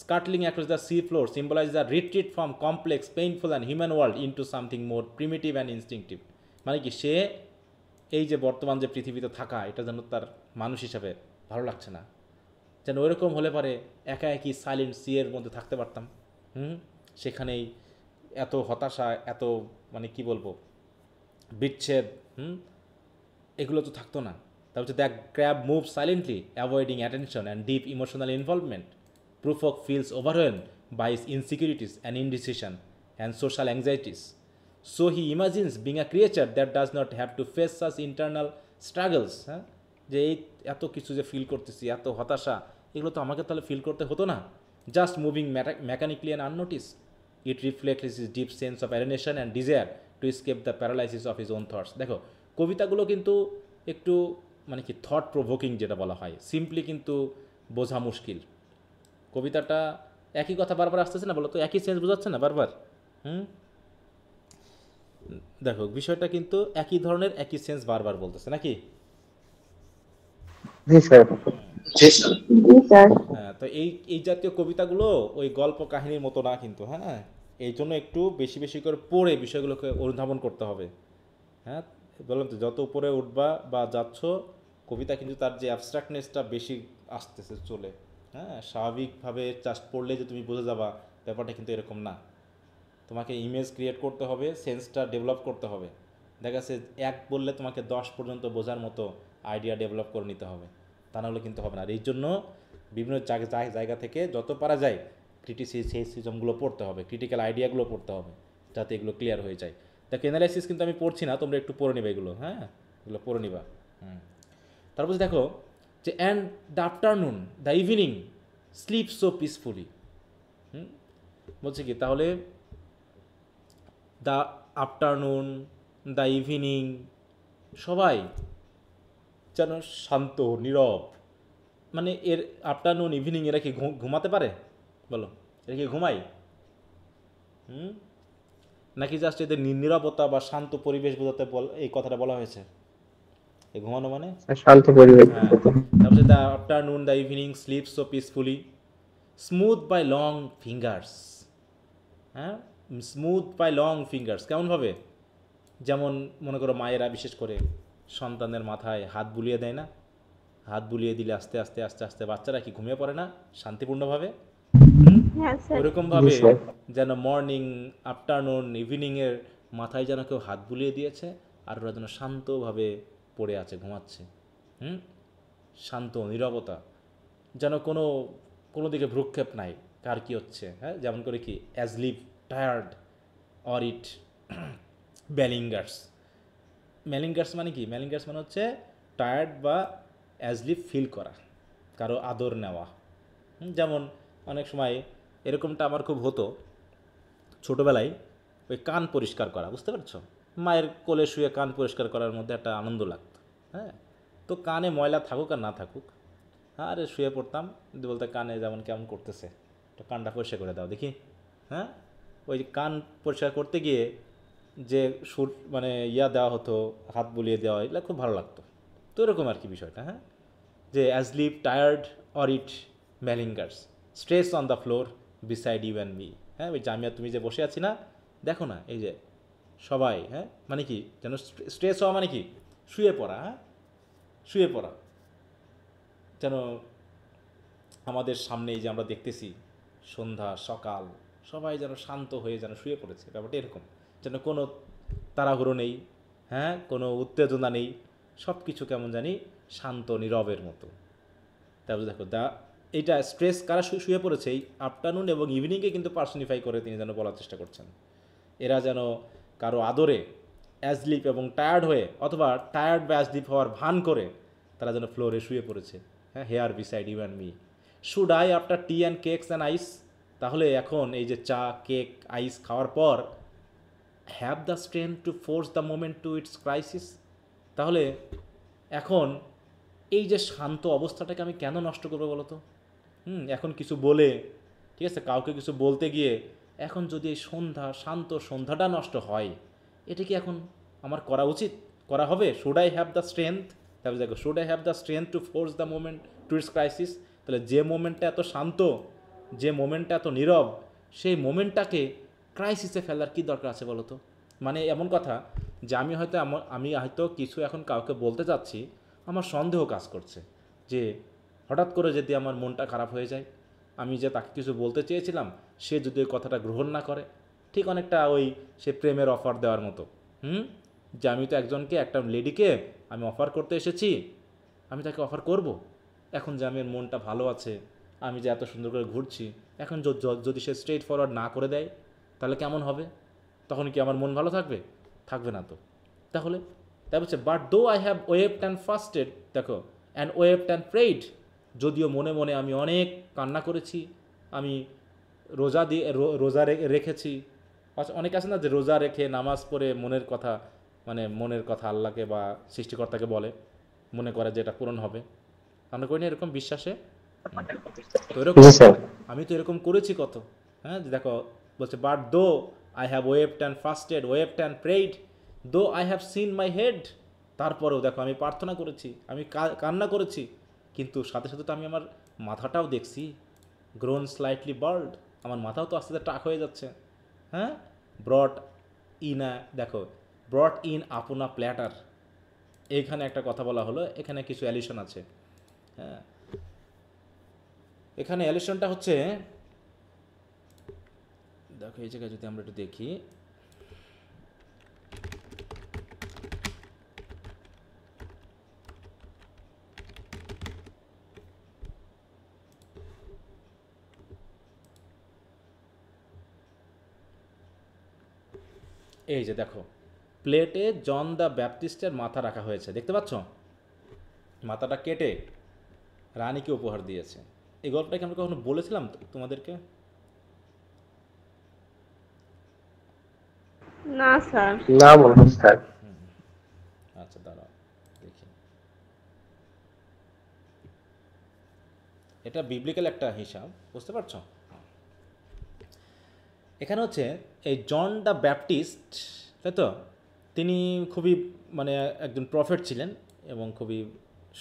scuttling across the sea floor symbolize the retreat from complex painful and human world into something more primitive and instinctive. মানে কি, সে এই যে বর্তমান যে পৃথিবীতে থাকা, এটা যেন তার মানুষ হিসাবে ভালো লাগছে না, যেন ওইরকম হলে পারে একা একই সাইলেন্ট সি এর মধ্যে থাকতে পারতাম। সেখানেই এত হতাশা, এত মানে কি বলবো, বিচ্ছেদ, এগুলো তো থাকতো না। তারপর the crab move silently avoiding attention and deep emotional involvement Prufrock feels overwhelmed by his insecurities and indecision and social anxieties. So he imagines being a creature that does not have to face such internal struggles. হ্যাঁ, যে এই এত কিছু যে ফিল করতেছি, এত হতাশা, এগুলো তো আমাকে তাহলে ফিল করতে হতো না। Just moving mechanically and unnoticed, it reflects his deep sense of alienation and desire to escape the paralysis of his own thoughts. দেখো, কবিতাগুলো কিন্তু একটু মানে কি থট প্রভোকিং যেটা বলা হয়, সিম্পলি কিন্তু বোঝা মুশকিল। কবিতাটা একই কথা বারবার আসতেছে না বলো তো, একই সেন্স বোঝাচ্ছে না বারবার। দেখো, বিষয়টা কিন্তু একই ধরনের, একই সেন্স বারবার বলতেছে নাকি? হ্যাঁ, তো এই জাতীয় কবিতাগুলো ওই গল্প কাহিনীর মতো না কিন্তু। হ্যাঁ, এই জন্য একটু বেশি বেশি করে পড়ে বিষয়গুলোকে অনুধাবন করতে হবে। হ্যাঁ, বললাম তো, যত উপরে উঠবা বা যাচ্ছ, কবিতা কিন্তু তার যে অ্যাবস্ট্রাক্টনেসটা বেশি আসতেছে চলে। হ্যাঁ, স্বাভাবিকভাবে জাস্ট পড়লে যে তুমি বুঝে যাবা, ব্যাপারটা কিন্তু এরকম না। তোমাকে ইমেজ ক্রিয়েট করতে হবে, সেন্সটা ডেভেলপ করতে হবে। দেখা যাচ্ছে এক বললে তোমাকে 10 পর্যন্ত বোঝার মতো আইডিয়া ডেভেলপ করে নিতে হবে, তা নাহলে কিন্তু হবে না। আর এই জন্য বিভিন্ন জায়গা থেকে যত পারা যায় ক্রিটিসিজমগুলো পড়তে হবে, ক্রিটিক্যাল আইডিয়াগুলো পড়তে হবে, যাতে এগুলো ক্লিয়ার হয়ে যায়। দেখো, অ্যানালাইসিস কিন্তু আমি পড়ছি না, তোমরা একটু পড়ে নিবা এগুলো। হ্যাঁ, এগুলো পড়ে নিবা। তারপর দেখো যে and the afternoon the evening sleep so peacefully. বলছে কি, তাহলে দ্য আফটারনুন, দ্য ইভিনিং, সবাই যেন শান্ত নীরব। মানে এর আফটারনুন, ইভিনিং এরা কি ঘুমাতে পারে বলো? এরা কি ঘুমায়? নাকি জাস্ট এদের নীরবতা বা শান্ত পরিবেশ বোঝাতে এই কথাটা বলা হয়েছে? এই ঘুমানো মানে শান্ত পরিবেশ। তারপরে the afternoon the evening sleep so peacefully smooth by long fingers. হ্যাঁ, স্মুথ বাই লং ফিঙ্গার্স কেমনভাবে? যেমন মনে করো মায়েরা বিশেষ করে সন্তানের মাথায় হাত বুলিয়ে দেয় না, হাত বুলিয়ে দিলে আস্তে আস্তে আস্তে আস্তে বাচ্চারা কি ঘুমিয়ে পড়ে না শান্তিপূর্ণভাবে? ওরকমভাবে যেন মর্নিং, আফটারনুন, ইভিনিংয়ের মাথায় যেন কেউ হাত বুলিয়ে দিয়েছে, আর ওরা যেন শান্তভাবে পড়ে আছে, ঘুমাচ্ছে। শান্ত নীরবতা, যেন কোনো দিকে ভ্রুক্ষেপ নাই, কার কী হচ্ছে। হ্যাঁ, যেমন করে কি asleep tired or it malingers. Malingers মানে কি? ম্যালিঙ্গার্স মানে হচ্ছে টায়ার্ড বা অ্যাজ লিভ ফিল করা, কারো আদর নেওয়া। যেমন অনেক সময় এরকমটা আমার খুব হতো ছোটোবেলায়, ওই কান পরিষ্কার করা, বুঝতে পারছো? মায়ের কোলে শুয়ে কান পরিষ্কার করার মধ্যে একটা আনন্দ লাগতো। হ্যাঁ, তো কানে ময়লা থাকুক আর না থাকুক, আরে শুয়ে পড়তাম, যদি বলতে কানে যেমন কেমন করতেছে, তো কানটা পরিষ্কার করে দাও দেখি। হ্যাঁ, ওই কান পরিষ্কার করতে গিয়ে যে সুর মানে দেওয়া হতো, হাত বুলিয়ে দেওয়া, এগুলো খুব ভালো লাগতো। তো এরকম আর কি বিষয়টা। হ্যাঁ, যে asleep tired or it malingers stretched on the floor beside you and me. হ্যাঁ, ওই জামিয়া তুমি যে বসে আছি না, দেখো না এই যে সবাই, হ্যাঁ মানে কি যেন স্ট্রেস হওয়া মানে কি শুয়ে পড়া। হ্যাঁ, শুয়ে পড়া যেন আমাদের সামনে এই যে আমরা দেখতেছি সন্ধ্যা সকাল, সবাই যেন শান্ত হয়ে যেন শুয়ে পড়েছে, ব্যাপারটা এরকম, যেন কোনো তাড়াহুড়ো নেই, হ্যাঁ কোনো উত্তেজনা নেই, সব কিছু কেমন জানি শান্ত নীরবের মতো। তারপরে দেখো এইটা স্ট্রেস কারা শুয়ে পড়েছে এই আফটারনুন এবং ইভিনিংকে কিন্তু পার্সনিফাই করে তিনি যেন বলার চেষ্টা করছেন। এরা যেন কারো আদরে অ্যাজলিপ এবং টায়ার্ড হয়ে, অথবা টায়ার্ড বা অ্যাজলিপ হওয়ার ভান করে তারা যেন ফ্লোরে শুয়ে পড়েছে। হ্যাঁ, here beside you and me should I after tea and cakes and ices. তাহলে এখন এই যে চা, কেক, আইস খাওয়ার পর have the strength to force the moment to its crisis. তাহলে এখন এই যে শান্ত অবস্থাটাকে আমি কেন নষ্ট করবো বলো তো? এখন কিছু বলে, ঠিক আছে, কাউকে কিছু বলতে গিয়ে এখন যদি এই শান্ত সন্ধ্যাটা নষ্ট হয়, এটা কি এখন আমার করা উচিত, করা হবে? Should I have the strength, তাহলে দেখো should I have the strength to force the moment to its crisis. তাহলে যে মোমেন্টটা এত শান্ত, যে মোমেন্টটা এত নীরব, সেই মোমেন্টটাকে ক্রাইসিসে ফেলার কী দরকার আছে বলো তো? মানে এমন কথা যে আমি হয়তো কিছু এখন কাউকে বলতে চাচ্ছি, আমার সন্দেহ কাজ করছে যে হঠাৎ করে যদি আমার মনটা খারাপ হয়ে যায়, আমি যে তাকে কিছু বলতে চেয়েছিলাম সে যদি ওই কথাটা গ্রহণ না করে, ঠিক অনেকটা ওই সে প্রেমের অফার দেওয়ার মতো। যে আমি তো একজনকে, একটা লেডিকে আমি অফার করতে এসেছি, আমি তাকে অফার করব, এখন যে আমার মনটা ভালো আছে, আমি যে এত সুন্দর করে ঘুরছি, এখন যদি সে স্ট্রেট ফরওয়ার্ড না করে দেয়, তাহলে কেমন হবে? তখন কি আমার মন ভালো থাকবে? থাকবে না তো। তাহলে তাই বলছে, but though I have wept and ফাস্টেড, দেখো অ্যান্ড ওয়েভড অ্যান্ড প্রেইড, যদিও মনে মনে আমি অনেক কান্না করেছি, আমি রোজা রেখেছি। অনেক আছে না যে রোজা রেখে নামাজ পড়ে মনের কথা আল্লাহকে বা সৃষ্টিকর্তাকে বলে, মনে করে যে এটা পূরণ হবে। আমরা করি না এরকম বিশ্বাসে? তো এরকম আমি তো এরকম করেছি কত। হ্যাঁ, দেখো বলছে, but though I have wept and fasted, wept and prayed, though I have seen my head, তারপরেও দেখো আমি প্রার্থনা করেছি, আমি কান্না করেছি, কিন্তু সাথে সাথে তো আমি আমার মাথাটাও দেখছি, গ্রোন স্লাইটলি বার্ড, আমার মাথাও তো আস্তে আস্তে টাক হয়ে যাচ্ছে। হ্যাঁ, ব্রট ইন আপন আ প্ল্যাটার, এইখানে একটা কথা বলা হলো, এখানে কিছু অ্যালিশন আছে। হ্যাঁ, এখানে অ্যালিশনটা হচ্ছে, দেখো এই জায়গায় যদি আমরা একটু দেখি, এই যে দেখো প্লেটে জন দ্য ব্যাপটিস্টের মাথা রাখা হয়েছে, দেখতে পাচ্ছ? মাথাটা কেটে রানীকে উপহার দিয়েছে। এই গল্পটাকে আমরা কখনো বলেছিলাম তোমাদেরকে? না স্যার। না বলবো স্যার। আচ্ছা দাঁড়াও দেখি, এটা বিবলিক্যাল একটা হিসাব, বুঝতে পারছো? এখানে হচ্ছে এই জন দ্য ব্যাপটিস্ট, তাই তো, তিনি খুবই একজন প্রফেট ছিলেন এবং খুবই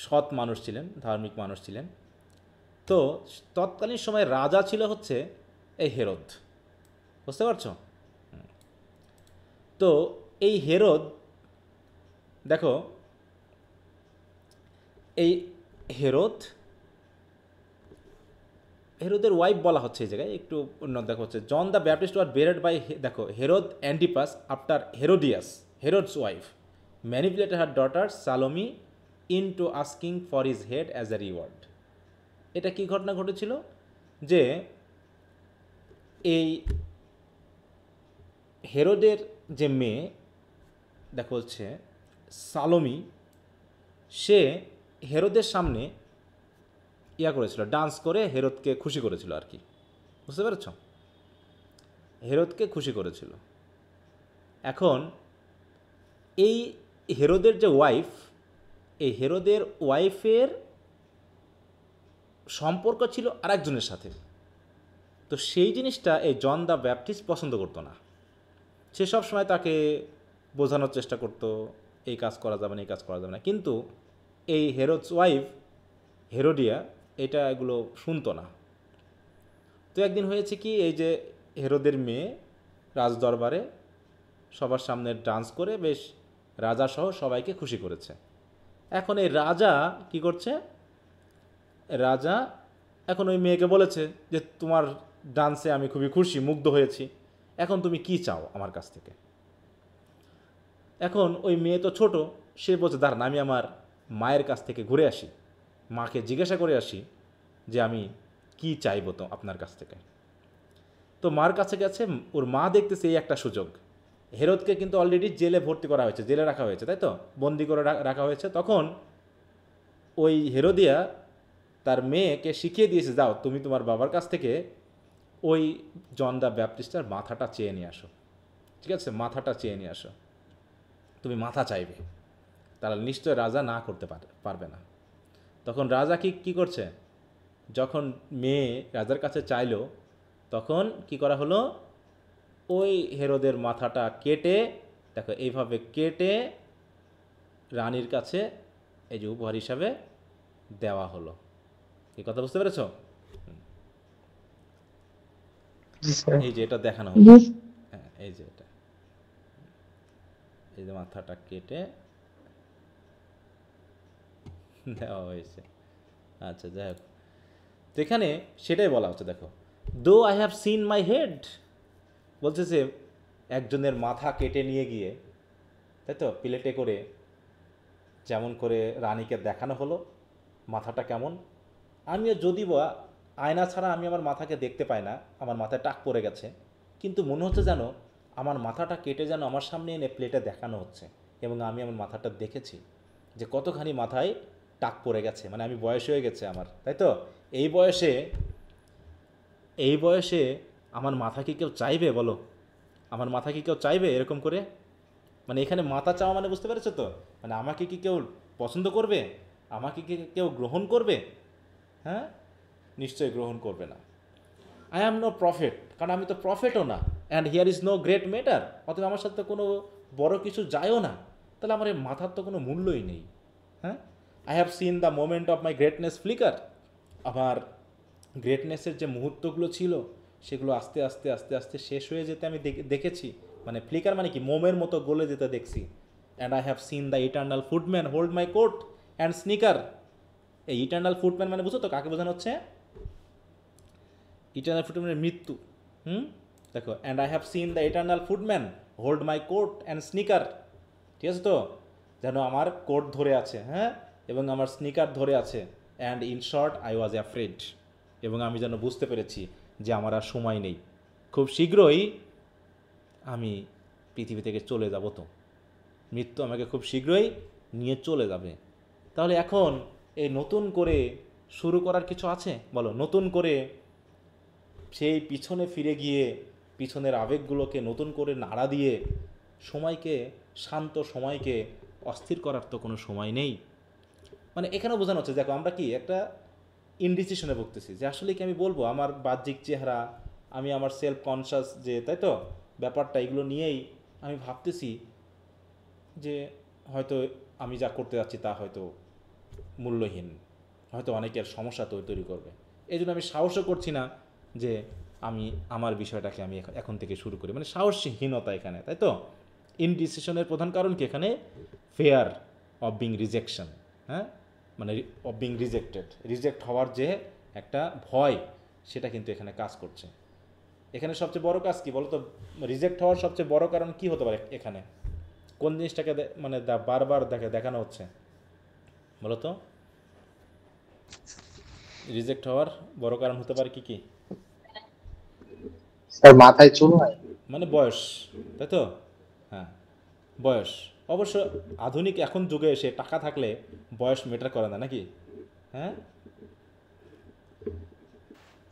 সৎ মানুষ ছিলেন, ধার্মিক মানুষ ছিলেন। তো তৎকালীন সময় রাজা ছিল হচ্ছে এই হেরোদ, বুঝতে পারছো? তো এই হেরোদ, দেখো এই হেরোদের ওয়াইফ বলা হচ্ছে এই জায়গায়, একটু অন্য দেখা হচ্ছে, John the Baptist was beheaded by, দেখো Herod Antipas after Herodias, Herod's wife manipulated her daughter Salome into asking for his head as a reward. এটা কি ঘটনা ঘটেছিল যে এই হেরোদের যে মেয়ে, দেখো হচ্ছে সালোমি, সে হেরোদের সামনে করেছিল, ডান্স করে হেরোদকে খুশি করেছিল আর কি, বুঝতে পেরেছ? হেরোদকে খুশি করেছিল। এখন এই হেরোদের যে ওয়াইফ, এই হেরোদের ওয়াইফের সম্পর্ক ছিল আরেকজনের সাথে। তো সেই জিনিসটা এই জন দ্য ব্যাপটিস্ট পছন্দ করতো না। সে সবসময় তাকে বোঝানোর চেষ্টা করতো এই কাজ করা যাবে না, এই কাজ করা যাবে না, কিন্তু এই হেরোদস ওয়াইফ হেরোডিয়া এটা এগুলো শুনতো না। তো একদিন হয়েছে কি, এই যে হেরোদের মেয়ে রাজদরবারে সবার সামনে ডান্স করে বেশ রাজাসহ সবাইকে খুশি করেছে। এখন এই রাজা কি করছে, রাজা এখন ওই মেয়েকে বলেছে যে তোমার ডান্সে আমি খুবই খুশি, মুগ্ধ হয়েছি, এখন তুমি কি চাও আমার কাছ থেকে। এখন ওই মেয়ে তো ছোট, সে বলছে দাঁড়ান আমি আমার মায়ের কাছ থেকে ঘুরে আসি, মাকে জিজ্ঞাসা করে আসি যে আমি কি চাইবো তো আপনার কাছ থেকে। তো মার কাছে গেছে, ওর মা দেখতেছে এই একটা সুযোগ, হেরোদকে কিন্তু অলরেডি জেলে ভর্তি করা হয়েছে, জেলে রাখা হয়েছে, তাই তো, বন্দি করে রাখা হয়েছে। তখন ওই হেরোদিয়া তার মেয়েকে শিখিয়ে দিয়েছে, যাও তুমি তোমার বাবার কাছ থেকে ওই জন দ্য ব্যাপটিস্টের মাথাটা চেয়ে নিয়ে আসো, ঠিক আছে, মাথাটা চেয়ে নিয়ে আসো, তুমি মাথা চাইবে, তাহলে নিশ্চয় রাজা না করতে পারবে না। তখন রাজা কি করছে, যখন মেয়ে রাজার কাছে চাইলো তখন কি করা হলো, ওই হেরোদের মাথাটা কেটে, দেখো এইভাবে কেটে রানীর কাছে এই যে উপহার হিসাবে দেওয়া হলো। এই কথা বুঝতে পেরেছ? এই যে এটা দেখানো হলো, হ্যাঁ এই যে এটা, এই যে মাথাটা কেটে দেওয়া হয়েছে। আচ্ছা যাই হোক, তো এখানে সেটাই বলা হচ্ছে, দেখো দো I have seen my head, বলছে যে একজনের মাথা কেটে নিয়ে গিয়ে, তাই তো, প্লেটে করে যেমন করে রানীকে দেখানো হলো মাথাটা কেমন। আমিও যদি বা আয়না ছাড়া আমি আমার মাথাকে দেখতে পাই না, আমার মাথায় টাক পড়ে গেছে, কিন্তু মনে হচ্ছে যেন আমার মাথাটা কেটে যেন আমার সামনে এনে প্লেটে দেখানো হচ্ছে, এবং আমি আমার মাথাটা দেখেছি যে কতখানি মাথায় টাক পড়ে গেছে, মানে আমি বয়স হয়ে গেছে আমার, তাই তো, এই বয়সে আমার মাথা কি কেউ চাইবে বলো, আমার মাথা কি কেউ চাইবে এরকম করে? মানে এখানে মাথা চাওয়া মানে বুঝতে পেরেছো তো, মানে আমাকে কি কেউ পছন্দ করবে, আমাকে কি কেউ গ্রহণ করবে? হ্যাঁ, নিশ্চয়ই গ্রহণ করবে না। আই অ্যাম নো প্রফেট, কারণ আমি তো প্রফেটও না, and here is no great matter, অথবা আমার সাথে কোনো বড় কিছু যায়ও না, তাহলে আমার এই মাথার তো কোনো মূল্যই নেই। হ্যাঁ, I have seen the moment of my greatness flicker, আমার গ্রেটনেসের যে মুহূর্তগুলো ছিল সেগুলো আস্তে আস্তে আস্তে আস্তে শেষ হয়ে যেতে আমি দেখেছি, মানে ফ্লিকার মানে কি, মোমের মতো গলে যেতে দেখছি। And I have seen the eternal footman hold my coat and snicker. এই ইটার্নাল ফুটম্যান মানে বুঝো তো কাকে বোঝানো হচ্ছে? ইটার্নাল ফুটম্যানের মৃত্যু। দেখো, and I have seen the eternal footman hold my coat and snicker, ঠিক আছে তো, যেন আমার কোট ধরে আছে, হ্যাঁ, এবং আমার স্নিকার ধরে আছে। And in short I was afraid, এবং আমি যেন বুঝতে পেরেছি যে আমার আর সময় নেই, খুব শীঘ্রই আমি পৃথিবী থেকে চলে যাব, তো মৃত্যু আমাকে খুব শীঘ্রই নিয়ে চলে যাবে। তাহলে এখন এই নতুন করে শুরু করার কিছু আছে বলো? নতুন করে সেই পিছনে ফিরে গিয়ে পিছনের আবেগগুলোকে নতুন করে নাড়া দিয়ে সময়কে, শান্ত সময়কে অস্থির করার তো কোনো সময় নেই। মানে এখানেও বোঝানো হচ্ছে, দেখো আমরা কি একটা ইনডিসিশনে ভুগতেছি, যে আসলে কি আমি বলবো, আমার বাহ্যিক চেহারা, আমি আমার সেলফ কনসাস যে, তাই তো, ব্যাপারটা, এগুলো নিয়েই আমি ভাবতেছি যে হয়তো আমি যা করতে যাচ্ছি তা হয়তো মূল্যহীন, হয়তো অনেকের সমস্যা তৈরি করবে। এই জন্য আমি সাহসও করছি না যে আমি আমার বিষয়টাকে আমি এখন থেকে শুরু করি, মানে সাহসহীনতা এখানে, তাই তো। ইনডিসিশনের প্রধান কারণ কি এখানে? ফেয়ার অফ বিং রিজেকশন, হ্যাঁ, মানে অফ বিং রিজেক্ট হওয়ার যে একটা ভয়, সেটা কিন্তু এখানে কাজ করছে। এখানে সবচেয়ে বড় কাজ কি বলো তো? রিজেক্ট হওয়ার সবচেয়ে বড় কারণ কি হতে পারে এখানে? কোন জিনিসটাকে মানে বারবার দেখানো হচ্ছে বলো তো? রিজেক্ট হওয়ার বড় কারণ হতে পারে কি? স্যার মাথায় চুল হয়, মানে বয়স, তাই তো, হ্যাঁ বয়স। অবশ্য আধুনিক এখন যুগে এসে টাকা থাকলে বয়স ম্যাটার করে না নাকি? হ্যাঁ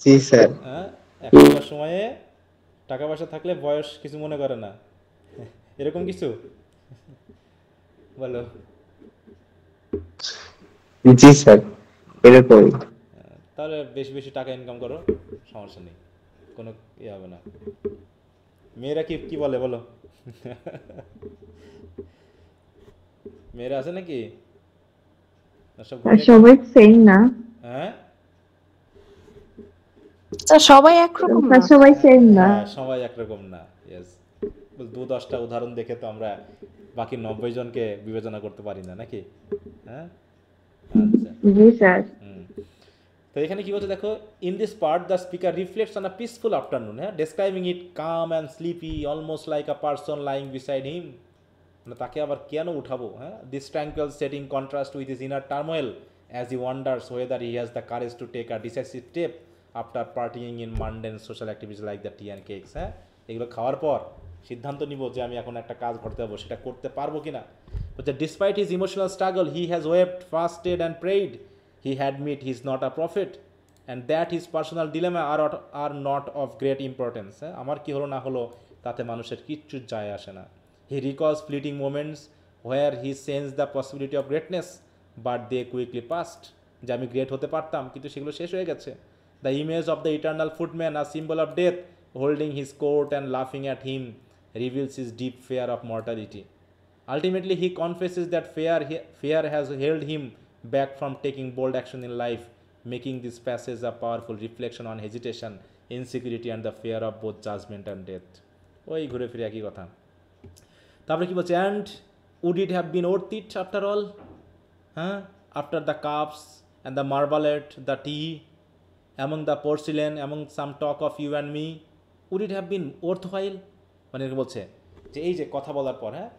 জি স্যার। হ্যাঁ, এখনকার সময়ে টাকা পয়সা থাকলে বয়স কিছু মনে করে না, এরকম কিছু। বলো। জি স্যার, এরকমই। তাহলে বেশি বেশি টাকা ইনকাম করো, সমস্যা নেই, কোনো ইয়ে হবে না। মেয়েরা কি কি বলে বলো? মেয়েরা আছে নাকি? না সব ঘুমিয়ে গেছে? সবাই সেম না হ্যাঁ স্যার সবাই একরকম না। সবাই সেম না হ্যাঁ সবাই একরকম না, ইয়েস। 2-10টা উদাহরণ দেখে তো আমরা বাকি 90 জনকে বিবেচনা করতে পারি না নাকি? হ্যাঁ আচ্ছা। জি স্যার হুম। তো এখানে কি বলছে দেখো, in this part the speaker reflects on a peaceful afternoon, হ্যাঁ, describing it calm and sleepy almost like a person lying beside him. মানে তাকে আবার কেন উঠাবো, হ্যাঁ, this tranquil setting contrast with his inner turmoil as he wonders whether he has the courage to take a decisive step after parting in mundane social activities like the T and cakes. হ্যাঁ, এগুলো খাওয়ার পর সিদ্ধান্ত নিব যে আমি এখন একটা কাজ করতে যাবো, সেটা করতে পারবো কিনা। বলছে despite his emotional struggle he has wept, fasted and prayed, he had met he is not a prophet and that his personal dilemma are not of great importance. হ্যাঁ, আমার কি হলো না হলো তাতে মানুষের কিচ্ছু যায় আসে না। He recalls fleeting moments where he sense the possibility of greatness but they quickly passed, যে আমি গ্রেট হতে পারতাম কিন্তু সেগুলো শেষ হয়ে গেছে। The image of the eternal footman, a symbol of death, holding his coat and লাফিং at him, reveals his deep fear of mortality. Ultimately, he confesses that fear has held him back from taking bold action in life, making this passage a powerful reflection on hesitation, insecurity, and the fear of both judgment and death. ওই ঘুরে ফিরে একই কথা। তারপরে কি বলছে, and would it have been worth it after all, হ্যাঁ, after the cups and the marmalade, the tea, among the porcelain, among some talk of you and me, would it have been worth while. মানে বলছে যে এই যে কথা বলার পর, হ্যাঁ,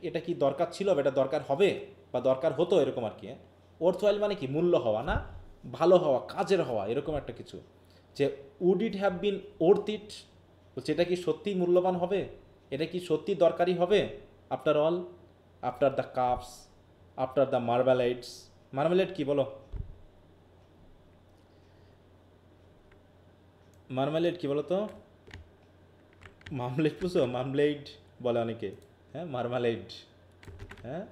এটা কি দরকার ছিল, এটা দরকার হবে বা দরকার হতো, এরকম আর কি। হ্যাঁ, ওর্থওয়াইল মানে কি মূল্য হওয়া না, ভালো হওয়া, কাজের হওয়া, এরকম একটা কিছু। যে would it have been worth it, বলছে এটা কি সত্যিই মূল্যবান হবে, এটা কি সত্যি দরকারি হবে, after all, after the cups, after the marmalades. Marmalade কি বলো? মার্বেলাইট কি বলো তো? মামলেট বুঝো? মামলেট বলে অনেকে, হ্যাঁ, মার্মালেড। হ্যাঁ,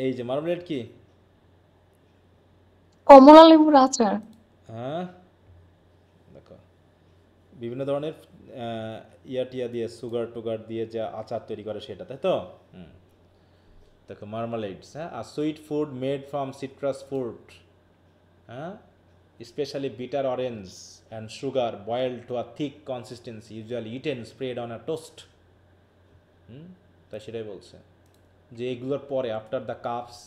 এই যে মার্মালেড কি? কমলা লেবুর আচার। হ্যাঁ, দেখো বিভিন্ন ধরনের টিয়া দিয়ে, সুগার টুগার দিয়ে যে আচার তৈরি করে সেটা, তাই তো? দেখো মার্মালেডস, হ্যাঁ, আর sweet food made from citrus fruit, হ্যাঁ, especially bitter orange and sugar boiled to a thick consistency, usually eaten spread on a toast. তাই সেটাই বলছে যে এগুলোর পরে, after the cups,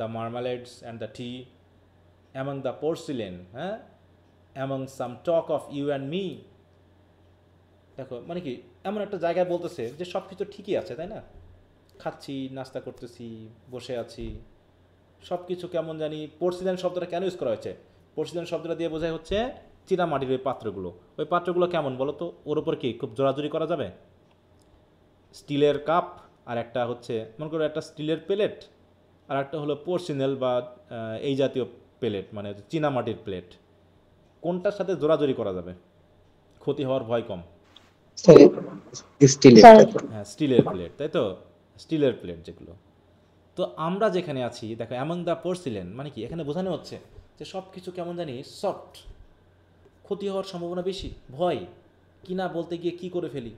the marmalades and the tea, among the porcelain, হ্যাঁ, among some talk of you and me. দেখো মানে কি, এমন একটা জায়গায় বলতেছে যে সব কিছু ঠিকই আছে, তাই না, খাচ্ছি, নাস্তা করতেছি, বসে আছি, সব কিছু কেমন জানি। পোর্সিলেন শব্দটা কেন ইউজ করা হয়েছে? পোর্সিলেন শব্দটা দিয়ে বোঝায় হচ্ছে চীনামাটির ওই পাত্রগুলো। ওই পাত্রগুলো কেমন বলো তো? ওর ওপর কি খুব জোরাজুরি করা যাবে? স্টিলের কাপ, আর একটা হচ্ছে মনে করো একটা স্টিলের প্লেট, আর একটা হলো পোর্সিনেল বা এই জাতীয় প্লেট, মানে চীনামাটির প্লেট। কোনটার সাথে জোরাজুরি করা যাবে? ক্ষতি হওয়ার ভয় কম। হ্যাঁ, স্টিলের প্লেট, তাই তো, স্টিলের প্লেট যেগুলো। তো আমরা যেখানে আছি দেখো, অ্যামং দ্য পোর্সিলেন মানে কি, এখানে বোঝানো হচ্ছে যে সব কিছু কেমন জানি সফট, ক্ষতি হওয়ার সম্ভাবনা বেশি, ভয়, কিনা বলতে গিয়ে কি করে ফেলি,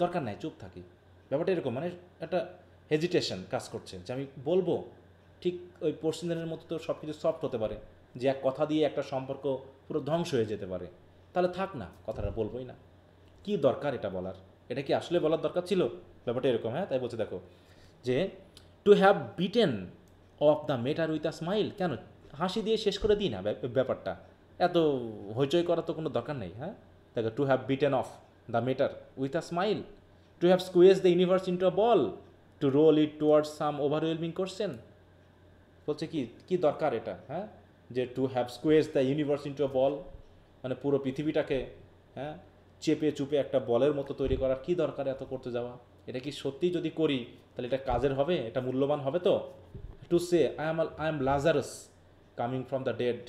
দরকার নাই, চুপ থাকি, ব্যাপারটা এরকম। মানে একটা হেজিটেশন কাজ করছে যে আমি বলবো। ঠিক ওই পোর্সিলেনের মতো তো সব কিছু সফট হতে পারে, যে এক কথা দিয়ে একটা সম্পর্ক পুরো ধ্বংস হয়ে যেতে পারে। তাহলে থাক না, কথাটা বলবোই না, কি দরকার এটা বলার, এটা কি আসলে বলার দরকার ছিল? ব্যাপারটা এরকম। হ্যাঁ, তাই বলছে দেখো যে to have bitten off the matter with a smile. কেন হাসি দিয়ে শেষ করে দিই না ব্যাপারটা, এত হইচই করার তো কোনো দরকার নেই। হ্যাঁ, দেখো to have bitten off the matter with a smile, to have squeeze the universe into a ball, to roll it towards some overwhelming question. বলছে কি দরকার এটা? হ্যাঁ, যে to have squeeze the universe into a ball, মানে পুরো পৃথিবীটাকে, হ্যাঁ, চেপে চুপে একটা বলের মতো তৈরি করার কি দরকার এত করতে যাওয়া? এটা কি সত্যি যদি করি তাহলে এটা কাজের হবে, এটা মূল্যবান হবে তো? To say I am Lazarus coming from the dead,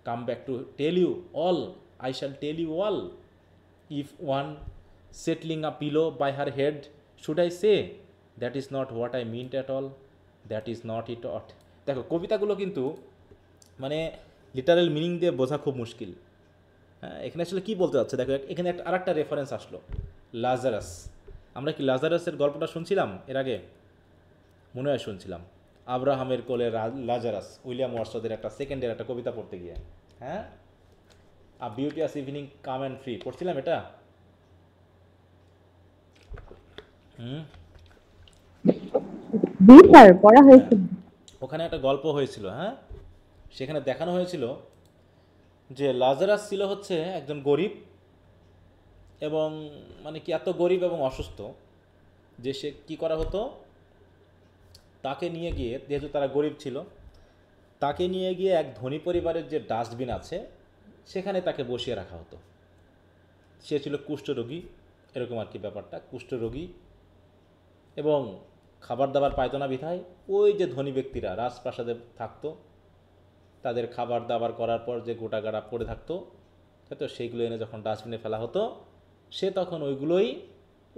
come back to tell you all, I shall tell you all, if one settling a pillow by her head. Should I say that is not what I meant at all? That is not it at. দেখো কবিতাগুলো কিন্তু মানে লিটারাল মিনিং দিয়ে বোঝা খুব মুশকিল। হ্যাঁ, এখানে আসলে কী বলতে যাচ্ছে দেখো, এখানে আরেকটা রেফারেন্স আসলো, লাজারাস। আমরা কি লাজারাসের গল্পটা শুনছিলাম এর আগে? মনে হয় শুনছিলাম, আব্রাহামের কোলে লাজারাস, উইলিয়াম ওয়ার্ডসওয়ার্থের একটা সেকেন্ডের একটা কবিতা পড়তে গিয়ে। হ্যাঁ, আ বিউটিয়াস ইভিনিং কাম অ্যান্ড ফ্রি, পড়ছিলাম এটা। জি স্যার, পড়া হয়েছিল। ওখানে একটা গল্প হয়েছিল, হ্যাঁ, সেখানে দেখানো হয়েছিল যে লাজারাস ছিল হচ্ছে একজন গরিব, এবং মানে কি এত গরিব এবং অসুস্থ যে সে কী করা হতো, তাকে নিয়ে গিয়ে, যেহেতু তারা গরিব ছিল, তাকে নিয়ে গিয়ে এক ধনী পরিবারের যে ডাস্টবিন আছে সেখানে তাকে বসিয়ে রাখা হতো। সে ছিল কুষ্ঠরোগী, এরকম আর কি ব্যাপারটা, কুষ্ঠরোগী, এবং খাবার দাবার পাইতো না বিধায় ওই যে ধনী ব্যক্তিরা রাজপ্রাসাদে থাকতো, তাদের খাবার দাবার করার পর যে গোটা গাড়া পড়ে থাকতো, তাই তো সেইগুলো এনে যখন ডাস্টবিনে ফেলা হতো, সে তখন ওইগুলোই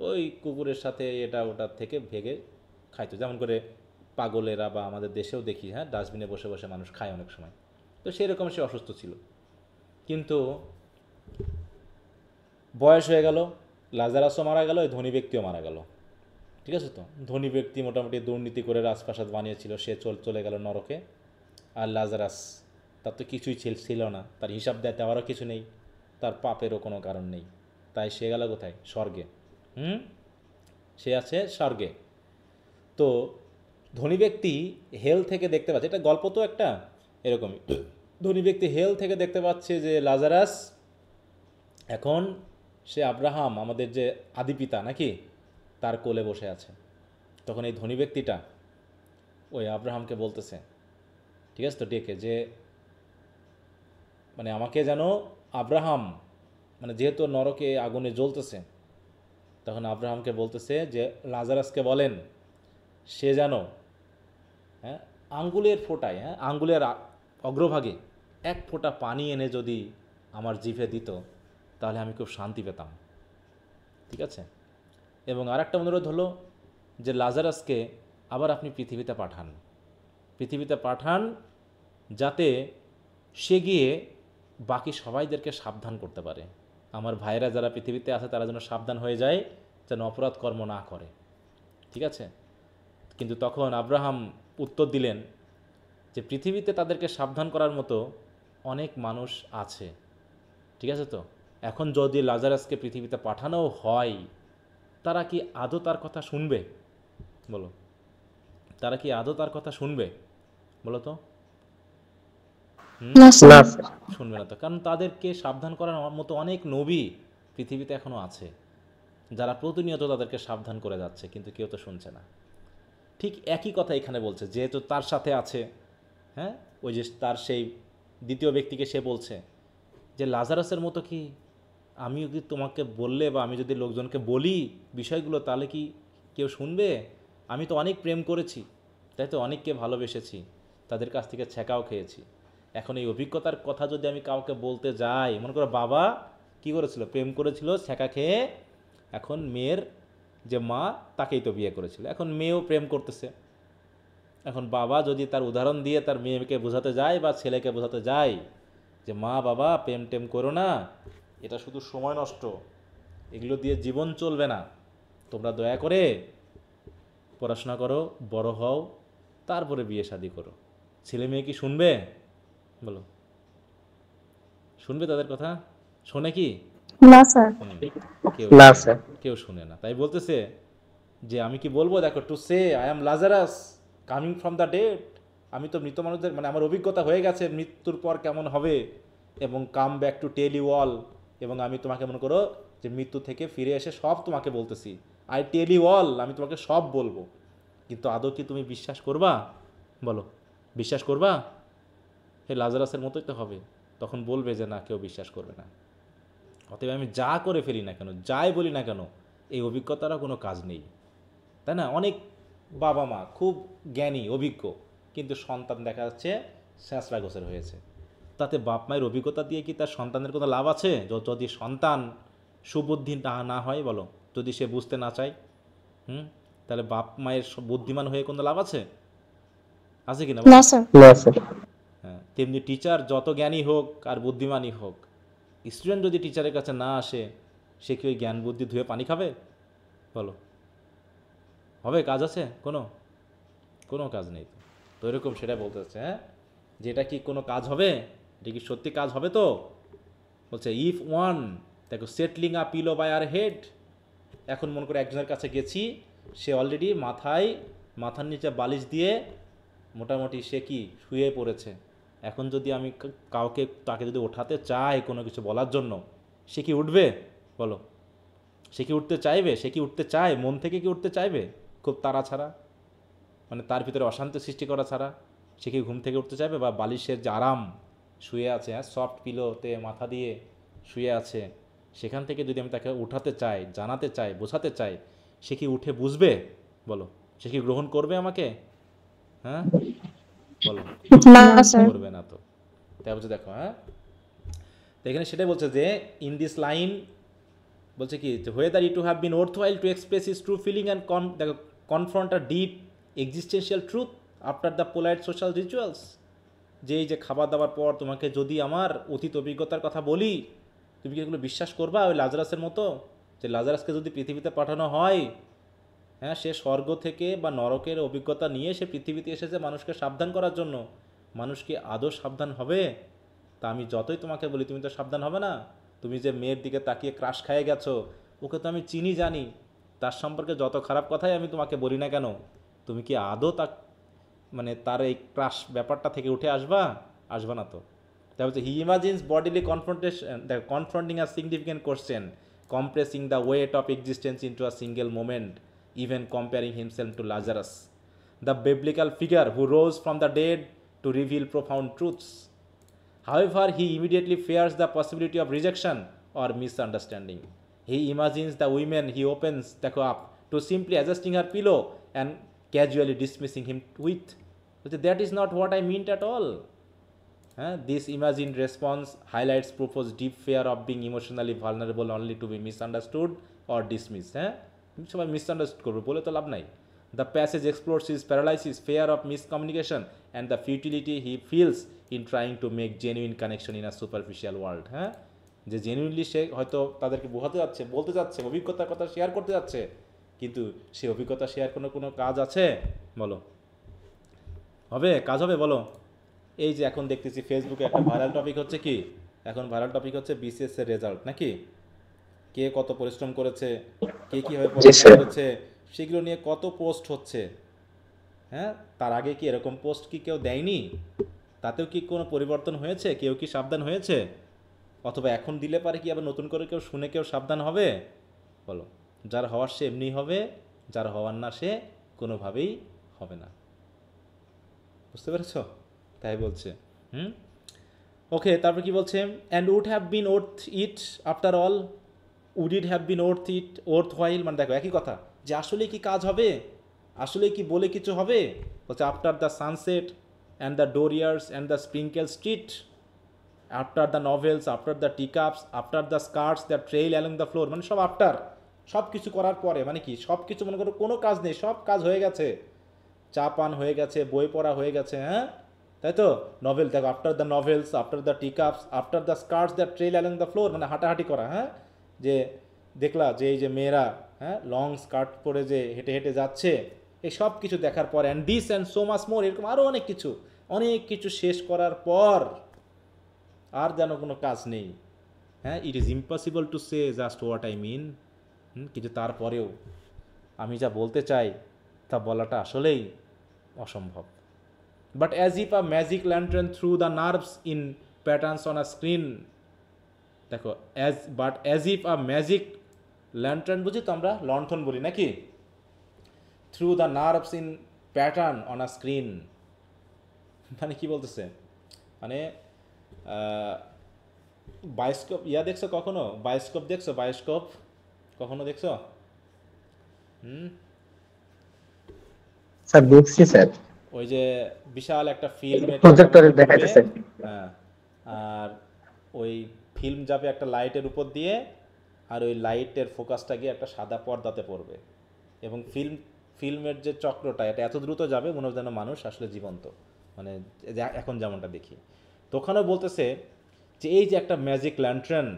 ওই কুকুরের সাথে এটা ওটার থেকে ভেঙে খাইতো। যেমন করে পাগলেরা বা আমাদের দেশেও দেখি, হ্যাঁ, ডাস্টবিনে বসে বসে মানুষ খায় অনেক সময়। তো সেই রকম সে অসুস্থ ছিল, কিন্তু বয়স হয়ে গেল, লাজারাসও মারা গেল, ওই ধনী ব্যক্তিও মারা গেল। ঠিক আছে, তো ধনী ব্যক্তি মোটামুটি দুর্নীতি করে রাজপ্রাসাদ বানিয়েছিল, সে চলে গেল নরকে। আর লাজারাস, তার তো কিছুই ছিল না, তার হিসাব দেওয়ারও কিছু নেই, তার পাপেরও কোনো কারণ নেই, তাই সে গেল কোথায়? স্বর্গে। সে আছে স্বর্গে। তো ধনী ব্যক্তি হেল থেকে দেখতে পাচ্ছে, এটা গল্প তো একটা এরকমই, ধনী ব্যক্তি হেল থেকে দেখতে পাচ্ছে যে লাজারাস এখন সে আব্রাহাম, আমাদের যে আদিপিতা নাকি, তার কোলে বসে আছে। তখন এই ধনী ব্যক্তিটা ওই আব্রাহামকে বলতেছে, ঠিক আছে তো, ডেকে যে মানে আমাকে যেন আব্রাহাম, মানে যেহেতু নরকে আগুনে জ্বলতেছে, তখন আব্রাহামকে বলতেছে যে লাজারাসকে বলেন সে যেন, হ্যাঁ, আঙ্গুলের ফোঁটায়, হ্যাঁ, আঙ্গুলের অগ্রভাগে এক ফোঁটা পানি এনে যদি আমার জিভে দিত, তাহলে আমি খুব শান্তি পেতাম। ঠিক আছে, এবং আরেকটা অনুরোধ হলো যে লাজারাসকে আবার আপনি পৃথিবীতে পাঠান, যাতে সে গিয়ে বাকি সবাইদেরকে সাবধান করতে পারে। আমার ভাইয়েরা যারা পৃথিবীতে আছে তারা যেন সাবধান হয়ে যায়, যেন অপরাধ কর্ম না করে। ঠিক আছে, কিন্তু তখন আব্রাহাম উত্তর দিলেন যে পৃথিবীতে তাদেরকে সাবধান করার মতো অনেক মানুষ আছে। ঠিক আছে, তো এখন যদি লাজারাসকে পৃথিবীতে পাঠানো হয়, তারা কি আদৌ তার কথা শুনবে? বলো, তারা কি আদৌ তার কথা শুনবে? বলো তো। শুনবে না তো, কারণ তাদেরকে সাবধান করার মতো অনেক নবী পৃথিবীতে এখনও আছে, যারা প্রতিনিয়ত তাদেরকে সাবধান করে যাচ্ছে, কিন্তু কেউ তো শুনছে না। ঠিক একই কথা এখানে বলছে, যেহেতু তার সাথে আছে, হ্যাঁ, ওই যে তার সেই দ্বিতীয় ব্যক্তিকে সে বলছে যে লাজারাসের মতো কি আমিও কি তোমাকে বললে, বা আমি যদি লোকজনকে বলি বিষয়গুলো, তাহলে কি কেউ শুনবে? আমি তো অনেক প্রেম করেছি, তাই তো, অনেককে ভালোবেসেছি, তাদের কাছ থেকে ছ্যাঁকাও খেয়েছি। এখন এই অভিজ্ঞতার কথা যদি আমি কাউকে বলতে যাই, মনে করো বাবা কি করেছিল, প্রেম করেছিল, ছ্যাঁকা খেয়ে, এখন মেয়ের যে মা তাকেই তো বিয়ে করেছিল, এখন মেয়েও প্রেম করতেছে। এখন বাবা যদি তার উদাহরণ দিয়ে তার মেয়েকে বোঝাতে যায় বা ছেলেকে বোঝাতে যায় যে মা বাবা প্রেম টেম করো না, এটা শুধু সময় নষ্ট, এগুলো দিয়ে জীবন চলবে না, তোমরা দয়া করে পড়াশোনা করো, বড় হও, তারপরে বিয়ে শাদী করো, ছেলে মেয়ে কি শুনবে? বলো, শুনবে তাদের কথা? শোনে কি? না স্যার। কেউ শুনে না। তাই বলতেছে যে আমি কি বলবো, দেখো, two say I am Lazarus coming from the dead, আমি তো মৃত মানুষদের, মানে আমার অভিজ্ঞতা হয়ে গেছে মৃত্যুর পর কেমন হবে, এবং come back to tell you all, এবং আমি তোমাকে মনে করো যে মৃত্যু থেকে ফিরে এসে সব তোমাকে বলতেছি, আই টেল ইউ অল, আমি তোমাকে সব বলবো, কিন্তু আদৌ কি তুমি বিশ্বাস করবা? বলো, বিশ্বাস করবা? হে লাজারাসের মতোই তো হবে, তখন বলবে যে না, কেউ বিশ্বাস করবে না। অতএব আমি যা করে ফেলি না কেন, যাই বলি না কেন, এই অভিজ্ঞতারও কোনো কাজ নেই, তাই না? অনেক বাবা মা খুব জ্ঞানী অভিজ্ঞ, কিন্তু সন্তান দেখা যাচ্ছে স্যাঁচড়া গোছের হয়েছে। তাতে বাপ মায়ের অভিজ্ঞতা দিয়ে কি তার সন্তানের কোনো লাভ আছে? যদি সন্তান সুবুদ্ধি না না হয় বলো, যদি সে বুঝতে না চায়, তাহলে বাপ মায়ের বুদ্ধিমান হয়ে কোনো লাভ আছে? আছে কিনা? না স্যার। না স্যার। হ্যাঁ, তেমনি টিচার যত জ্ঞানী হোক আর বুদ্ধিমানই হোক, স্টুডেন্ট যদি টিচারের কাছে না আসে, সে কি ওই জ্ঞান বুদ্ধি ধুয়ে পানি খাবে বলো? হবে? কাজ আছে কোনো? কোনো কাজ নেই। তো এরকম সেটা বলতে চাচ্ছে। হ্যাঁ, যেটা কি কোনো কাজ হবে? এটা কি সত্যি কাজ হবে? তো বলছে ইফ ওয়ান, দেখো, settling a pillow by her head. এখন মনে করে একজনের কাছে গেছি, সে অলরেডি মাথার নিচে বালিশ দিয়ে মোটামুটি সে কি শুয়ে পড়েছে। এখন যদি আমি কাউকে তাকে যদি ওঠাতে চাই কোনো কিছু বলার জন্য, সে কি উঠবে বলো? সে কি উঠতে চাইবে? সে কি উঠতে চায়? মন থেকে কি উঠতে চাইবে? খুব তাড়া ছাড়া, মানে তার ভিতরে অশান্তি সৃষ্টি করা ছাড়া সে কি ঘুম থেকে উঠতে চাইবে? বা বালিশের যে আরাম, শুয়ে আছে, হ্যাঁ, সফট পিলোতে মাথা দিয়ে শুয়ে আছে, সেখান থেকে যদি আমি তাকে উঠাতে চাই, জানাতে চাই, বোঝাতে চাই, সে কি উঠে বুঝবে বলো? সে কি গ্রহণ করবে আমাকে? হ্যাঁ বলো, না স্যার। করবে না। তো তাই বলছে, দেখো, হ্যাঁ, তো এখানে সেটাই বলছে যে ইন দিস লাইন বলছে কি, whether it to have been worthwhile to express his true feeling and confront a deep existential truth after the polite social rituals। যে এই যে খাবার দাবার পর তোমাকে যদি আমার অতীত অভিজ্ঞতার কথা বলি, তুমি কি এগুলো বিশ্বাস করবা? ওই লাজারাসের মতো, যে লাজারাসকে যদি পৃথিবীতে পাঠানো হয়, হ্যাঁ, সে স্বর্গ থেকে বা নরকের অভিজ্ঞতা নিয়ে সে পৃথিবীতে এসেছে মানুষকে সাবধান করার জন্য, মানুষ কি আদৌ সাবধান হবে? তা আমি যতই তোমাকে বলি, তুমি তো সাবধান হবে না। তুমি যে মেয়ের দিকে তাকিয়ে ক্রাশ খাইয়ে গেছো, ওকে তো আমি চিনি, জানি, তার সম্পর্কে যত খারাপ কথাই আমি তোমাকে বলি না কেন, তুমি কি আদৌ মানে তার এই ক্রাশ ব্যাপারটা থেকে উঠে আসবা না তো। তাই হচ্ছে he imagines bodily confronting a significant question, compressing the weight of existence into a single moment, even comparing himself to Lazarus, the biblical figure who rose from the dead to reveal profound truths. However, he immediately fears the possibility of rejection or misunderstanding. He imagines the women he opens up to simply adjusting her pillow and casually dismissing him with, that is not what I meant at all. This imagined response highlights Profo's deep fear of being emotionally vulnerable only to be misunderstood or dismissed. সবাই মিসআন্ডারস্ট্যান্ড করবে বলে তো লাভ নাই। The passage explores his paralysis, fair of miscommunication and the futility he feels in trying to make genuine connection in a superficial world. হ্যাঁ, যে জেনুইনলি সে হয়তো তাদেরকে বোঝাতে যাচ্ছে, বলতে যাচ্ছে, অভিজ্ঞতার কথা শেয়ার করতে যাচ্ছে, কিন্তু সে অভিজ্ঞতা শেয়ার কোনো কাজ আছে বলো? হবে? কাজ হবে বলো? এই যে এখন দেখতেছি ফেসবুকে একটা ভাইরাল টপিক হচ্ছে কি, এখন ভাইরাল টপিক হচ্ছে বিসিএস এর রেজাল্ট, নাকি? কে কত পরিশ্রম করেছে, কে কীভাবে পরিশ্রম করেছে, সেগুলো নিয়ে কত পোস্ট হচ্ছে। হ্যাঁ, তার আগে কি এরকম পোস্ট কি কেউ দেয়নি? তাতেও কি কোনো পরিবর্তন হয়েছে? কেউ কি সাবধান হয়েছে? অথবা এখন দিলে পারে কি আবার নতুন করে কেউ শুনে কেউ সাবধান হবে বলো? যার হওয়ার সে এমনি হবে, যার হওয়ার না সে কোনোভাবেই হবে না। বুঝতে পেরেছ? তাই বলছে। ওকে, তারপর কি বলছে? And would have been worth it after all, would it have been worth it worth while, মানে দেখো একই কথা, যে আসলে কি কাজ হবে, আসলে কি বলে কিছু হবে? বলছে after the sunset and the dooryards and the sprinkle street, after the novels, after the teacups, after the skirts the trail along the floor, মানে সব আফটার, সব কিছু করার পরে, মানে কি সব কিছু মনে করো কোনো কাজ নেই, সব কাজ হয়ে গেছে, চা পান হয়ে গেছে, বই পড়া হয়ে গেছে, হ্যাঁ তাই তো? নভেল দেখো, after the novels, after the teacups, after the skirts the trail along the floor, মানে হাঁটাহাঁটি করা, হ্যাঁ, যে দেখলা যে এই যে মেয়েরা, হ্যাঁ, লং স্কার্ট পরে যে হেঁটে হেঁটে যাচ্ছে, এই সব কিছু দেখার পর, and this and so much more, এরকম আরও অনেক কিছু শেষ করার পর আর যেন কোনো কাজ নেই। হ্যাঁ, it is impossible to say just what I mean, কিন্তু তারপরেও আমি যা বলতে চাই তা বলাটা আসলেই অসম্ভব। But as if a magic lantern through the nerves in patterns on a screen, দেখো as if a magic lantern, বুঝি তো আমরা লণ্ঠন বলি নাকি, through the nerves in pattern on a screen, মানে কি বলতেছে, মানে বায়োস্কোপ দেখছো কখনো? বায়োস্কোপ দেখছো? বায়োস্কোপ কখনো দেখছো? স্যার দেখছি স্যার, ওই যে বিশাল একটা ফিল্ম প্রজেক্টরে দেখাইতেছে, হ্যাঁ, আর ওই ফিল্ম যাবে একটা লাইটের উপর দিয়ে, আর ওই লাইটের ফোকাসটা গিয়ে একটা সাদা পর্দাতে পড়বে, এবং ফিল্মের যে চক্রটা এটা এত দ্রুত যাবে মনে হয় যেন মানুষ আসলে জীবন্ত, মানে এখন যেমনটা দেখি। তো ওখানেও বলতেছে যে এই যে একটা ম্যাজিক ল্যান্টার্ন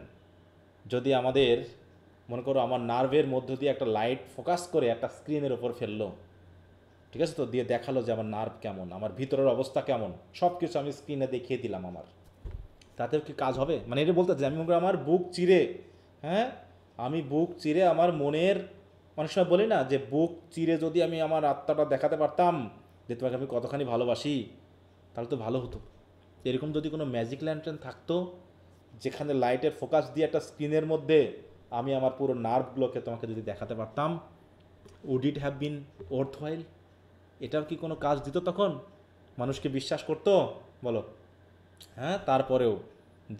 যদি আমাদের মনে করো আমার নার্ভের মধ্য দিয়ে একটা লাইট ফোকাস করে একটা স্ক্রিনের ওপর ফেললো, ঠিক আছে, তো দিয়ে দেখালো যে আমার নার্ভ কেমন, আমার ভিতরের অবস্থা কেমন, সব কিছু আমি স্ক্রিনে দেখিয়ে দিলাম আমার, তাতেও কি কাজ হবে? মানে এটা বলতে যে আমি মনে করি আমার বুক চিরে, হ্যাঁ আমি বুক চিরে আমার মনের, অনেক সময় বলি না যে বুক চিরে যদি আমি আমার আত্মাটা দেখাতে পারতাম যে তোমাকে আমি কতখানি ভালোবাসি, তাহলে তো ভালো হতো। এরকম যদি কোনো ম্যাজিক ল্যান্টার্ন থাকতো যেখানে লাইটের ফোকাস দিয়ে একটা স্ক্রিনের মধ্যে আমি আমার পুরো নার্ভগুলোকে তোমাকে যদি দেখাতে পারতাম, উড ইট হ্যাভ বিন ওর্থওয়াইল? এটাও কি কোনো কাজ দিত তখন? মানুষকে বিশ্বাস করতো? বলো। হ্যাঁ, তারপরেও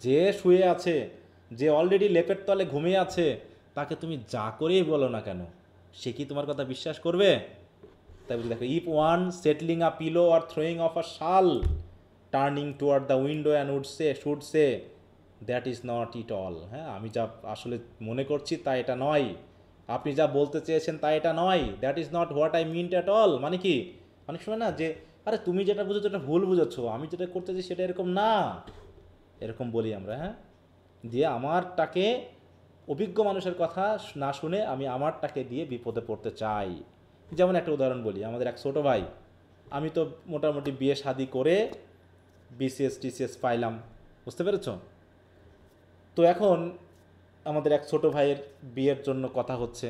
যে শুয়ে আছে, যে অলরেডি লেপের তলে ঘুমিয়ে আছে, তাকে তুমি যা করেই বলো না কেন, সে কি তোমার কথা বিশ্বাস করবে? তাই বলি দেখো, if one settling a pillow or throwing off a shawl turning toward the window and should say that is not it all. হ্যাঁ, আমি যা আসলে মনে করছি তা এটা নয়, আপনি যা বলতে চেয়েছেন তা এটা নয়, that is not what I mint at all. মানে কি, অনেক সময় না যে আরে তুমি যেটা বুঝেছো এটা ভুল বুঝেছো, আমি যেটা করতে চাই সেটা এরকম না, এরকম বলি আমরা। হ্যাঁ, দিয়ে আমারটাকে, অভিজ্ঞ মানুষের কথা না শুনে আমি আমারটাকে দিয়ে বিপদে পড়তে চাই। যেমন একটা উদাহরণ বলি, আমাদের এক ছোটো ভাই, আমি তো মোটামুটি বিয়ে শাদি করে বিসিএস টিসিএস পাইলাম, বুঝতে পেরেছ? তো এখন আমাদের এক ছোটো ভাইয়ের বিয়ের জন্য কথা হচ্ছে,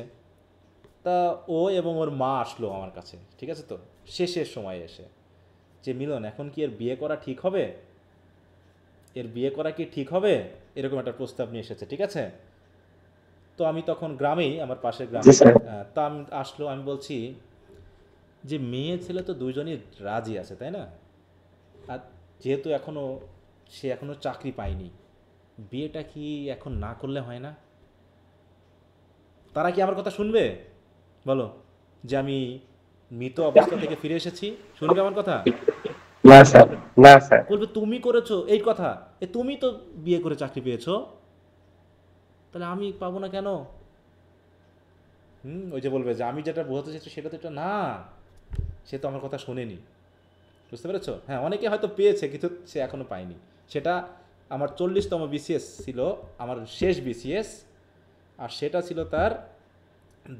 তা ও এবং ওর মা আসলো আমার কাছে, ঠিক আছে, তো শেষের সময় এসে যে মিলন এখন কি এর বিয়ে করা ঠিক হবে, এর বিয়ে করা কি ঠিক হবে, এরকম একটা প্রস্তাব নিয়ে এসেছে, ঠিক আছে। তো আমি তখন গ্রামেই, আমার পাশের গ্রামে, তা আমি আসলো, আমি বলছি যে মেয়ে ছেলে তো দুইজনই রাজি আছে, তাই না, আর যেহেতু সে এখনও চাকরি পায়নি, বিয়েটা কি এখন না করলে হয় না? তারা কি আমার কথা শুনবে? বলো, যে আমি মৃত অবস্থা থেকে ফিরে এসেছি, শুনবে আমার কথা? না স্যার, না স্যার। বলবে তুমি করেছো এই কথা, তুমি তো বিয়ে করে চাকরি পেয়েছো, তাহলে আমি পাবো না কেন? ওই যে বলবে যে আমি যেটা বোঝাতে চাইছি সেটা তো এটা না, সে তো আমার কথা শোনেনি, বুঝতে পেরেছো? হ্যাঁ, অনেকে হয়তো পেয়েছে কিন্তু সে এখনো পায়নি। সেটা আমার 40তম বিসিএস ছিল, আমার শেষ বিসিএস, আর সেটা ছিল তার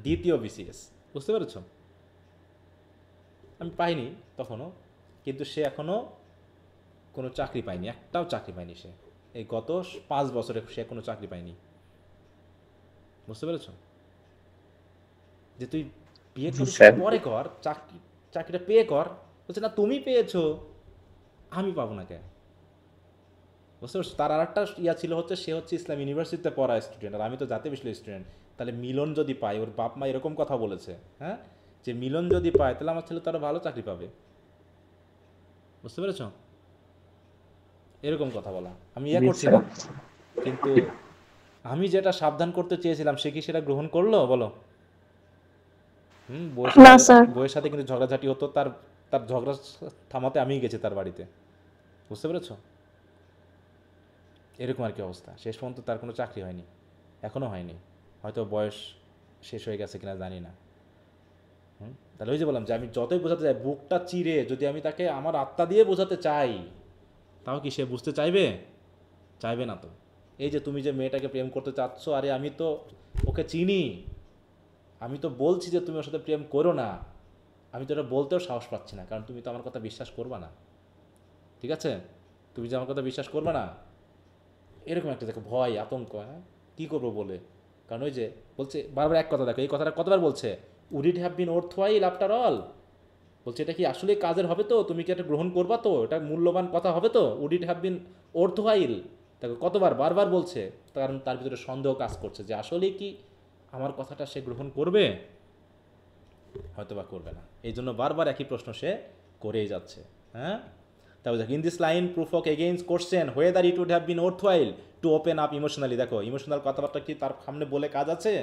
দ্বিতীয় বিসিএস, বুঝতে পেরেছো? আমি পাইনি তখনও, কিন্তু সে এখনও কোনো চাকরি পায়নি, একটাও চাকরি পায়নি সে, এই গত 5 বছরে সে কোনো চাকরি পায়নি, বুঝতে পেরেছ? যে তুই বিয়ে করিস পরে কর, চাকরিটা পেয়ে কর, বলছে না তুমি পেয়েছো আমি পাবো না কেন, বুঝতে পারছো? তার আর একটা ইয়া ছিল হচ্ছে, সে হচ্ছে ইসলাম ইউনিভার্সিটিতে পড়া স্টুডেন্ট, আর আমি তো জাতীয় বিশ্ববিদ্যালয়ের স্টুডেন্ট। তাহলে মিলন যদি পায়, ওর বাপ মা এরকম কথা বলেছে, হ্যাঁ, যে মিলন যদি পায় তাহলে আমার ছেলে তারা ভালো চাকরি পাবে, বুঝতে পেরেছ? এরকম কথা বলা আমি ইয়া করছি না, কিন্তু আমি যেটা সাবধান করতে চেয়েছিলাম সে কি সেটা গ্রহণ করলো? বলো। বইয়ের সাথে কিন্তু ঝগড়াঝাটি হতো, তার ঝগড়া থামাতে আমিই গেছি তার বাড়িতে, বুঝতে পেরেছ? এরকম আর কি অবস্থা। শেষ পর্যন্ত তার কোনো চাকরি হয়নি, এখনও হয়নি, হয়তো বয়স শেষ হয়ে গেছে কিনা জানি না। তাহলে ওই যে বললাম যে আমি যতই বোঝাতে চাই, বুকটা চিরে যদি আমি তাকে আমার আত্মা দিয়ে বোঝাতে চাই, তাও কি সে বুঝতে চাইবে? চাইবে না তো। এই যে তুমি যে মেয়েটাকে প্রেম করতে চাচ্ছ, আরে আমি তো ওকে চিনি, আমি তো বলছি যে তুমি ওর সাথে প্রেম করো না, আমি তো এটা বলতেও সাহস পাচ্ছি না, কারণ তুমি তো আমার কথা বিশ্বাস করবা না, ঠিক আছে? তুমি যে আমার কথা বিশ্বাস করবে না, এরকম একটা দেখো ভয় আতঙ্ক, হ্যাঁ কী করবো বলে। কারণ ওই যে বলছে বারবার এক কথা, দেখো এই কথাটা কতবার বলছে, would it have been worthwhile after all, বলছে এটা কি আসলে কাজের হবে তো, তুমি কি এটা গ্রহণ করবা তো, এটা মূল্যবান কথা হবে তো, উড ইট হ্যাভ বিন ওর্থওয়াইল, দেখো কতবার বারবার বলছে, কারণ তার ভিতরে সন্দেহ কাজ করছে যে আসলে কি আমার কথাটা সে গ্রহণ করবে, হয়তো বা করবে না, এই জন্য বারবার একই প্রশ্ন সে করেই যাচ্ছে। হ্যাঁ, তারপর দেখো in this line proof of against question whether it would have been worthwhile to open up emotionally, দেখো ইমোশনাল কথাবার্তা কি তার সামনে বলে কাজ আছে,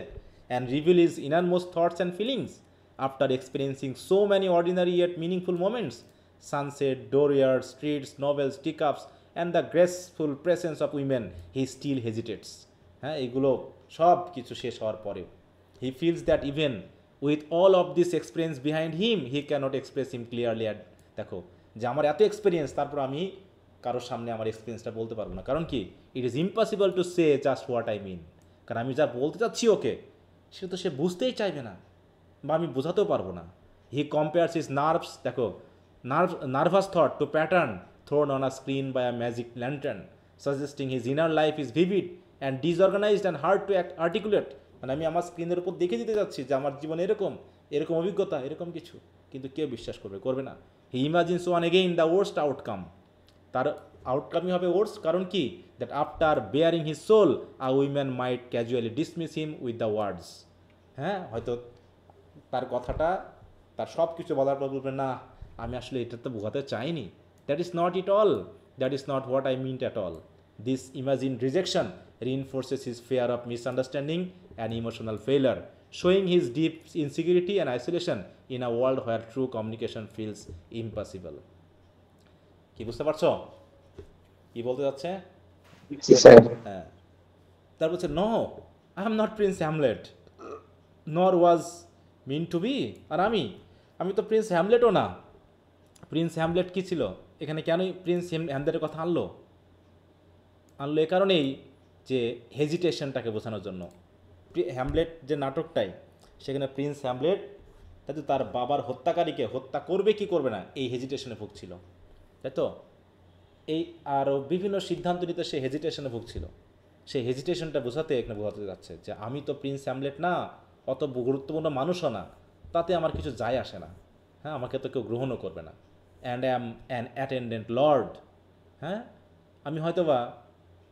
and reveal is innermost thoughts and feelings after experiencing so many ordinary yet meaningful moments, sunset, dooryards, streets, novels, teacups, and the graceful presence of women, he still hesitates. হ্যাঁ, এগুলো সব কিছু শেষ হওয়ার পরেও he feels that even with all of this experience behind him he can't express him clearly. দেখো যে আমার এত এক্সপিরিয়েন্স, তারপর আমি কারোর সামনে আমার এক্সপিরিয়েন্সটা বলতে পারবো না। কারণ কি, it is impossible to say just what I mean. কারণ আমি যা বলতে চাচ্ছি ওকে, সেটা তো সে বুঝতেই চাইবে না, বা আমি বোঝাতেও পারবো না। হি কম্পেয়ার্স হিজ নার্ভস, দেখো nervous thought to pattern thrown on a screen by a magic lantern, suggesting his inner life is vivid and disorganised and hard to articulate. মানে আমি আমার স্ক্রিনের উপর দেখে দিতে যাচ্ছি যে আমার জীবনে এরকম এরকম অভিজ্ঞতা, এরকম কিছু, কিন্তু কেউ বিশ্বাস করবে না। He imagines one again the worst outcome, তার আউটকামই হবে ওয়ার্স। কারণ কি, that after baring his soul a woman might casually dismiss him with the words. হ্যাঁ, হয়তো তার কথাটা, তার সব কিছু বলার পর বলবে না, আমি আসলে এটা তো বোঝাতে চাইনি, that is not it all, that is not what I mint at all. This imagine rejection reinforces his fear of misunderstanding and emotional failure, showing his deep insecurity and isolation in a world where true communication feels impossible. কি বুঝতে পারছো কি বলতে যাচ্ছে? হ্যাঁ, তার বলছে no, I am not Prince Hamlet, nor was mean to B. আর আমি তো প্রিন্স হ্যামলেটও না। প্রিন্স হ্যামলেট কী ছিল এখানে? কেনই প্রিন্স হ্যামলেটের কথা আনলো এ কারণেই যে হেজিটেশনটাকে বোঝানোর জন্য। হ্যামলেট যে নাটকটাই, সেখানে প্রিন্স হ্যামলেট তাই তো তার বাবার হত্যাকারীকে হত্যা করবে কি করবে না এই হেজিটেশনে ভুগছিল, তাই তো। এই আরও বিভিন্ন সিদ্ধান্ত নিতে সে হেজিটেশনে ভুগছিল। সেই হেজিটেশনটা বোঝাতে এখানে বোঝাতে যাচ্ছে যে আমি তো প্রিন্স হ্যামলেট না, অত গুরুত্বপূর্ণ মানুষও না, তাতে আমার কিছু যায় আসে না। হ্যাঁ, আমাকে তো কেউ গ্রহণও করবে না। And am an attendant Lord. হ্যাঁ, আমি হয়তোবা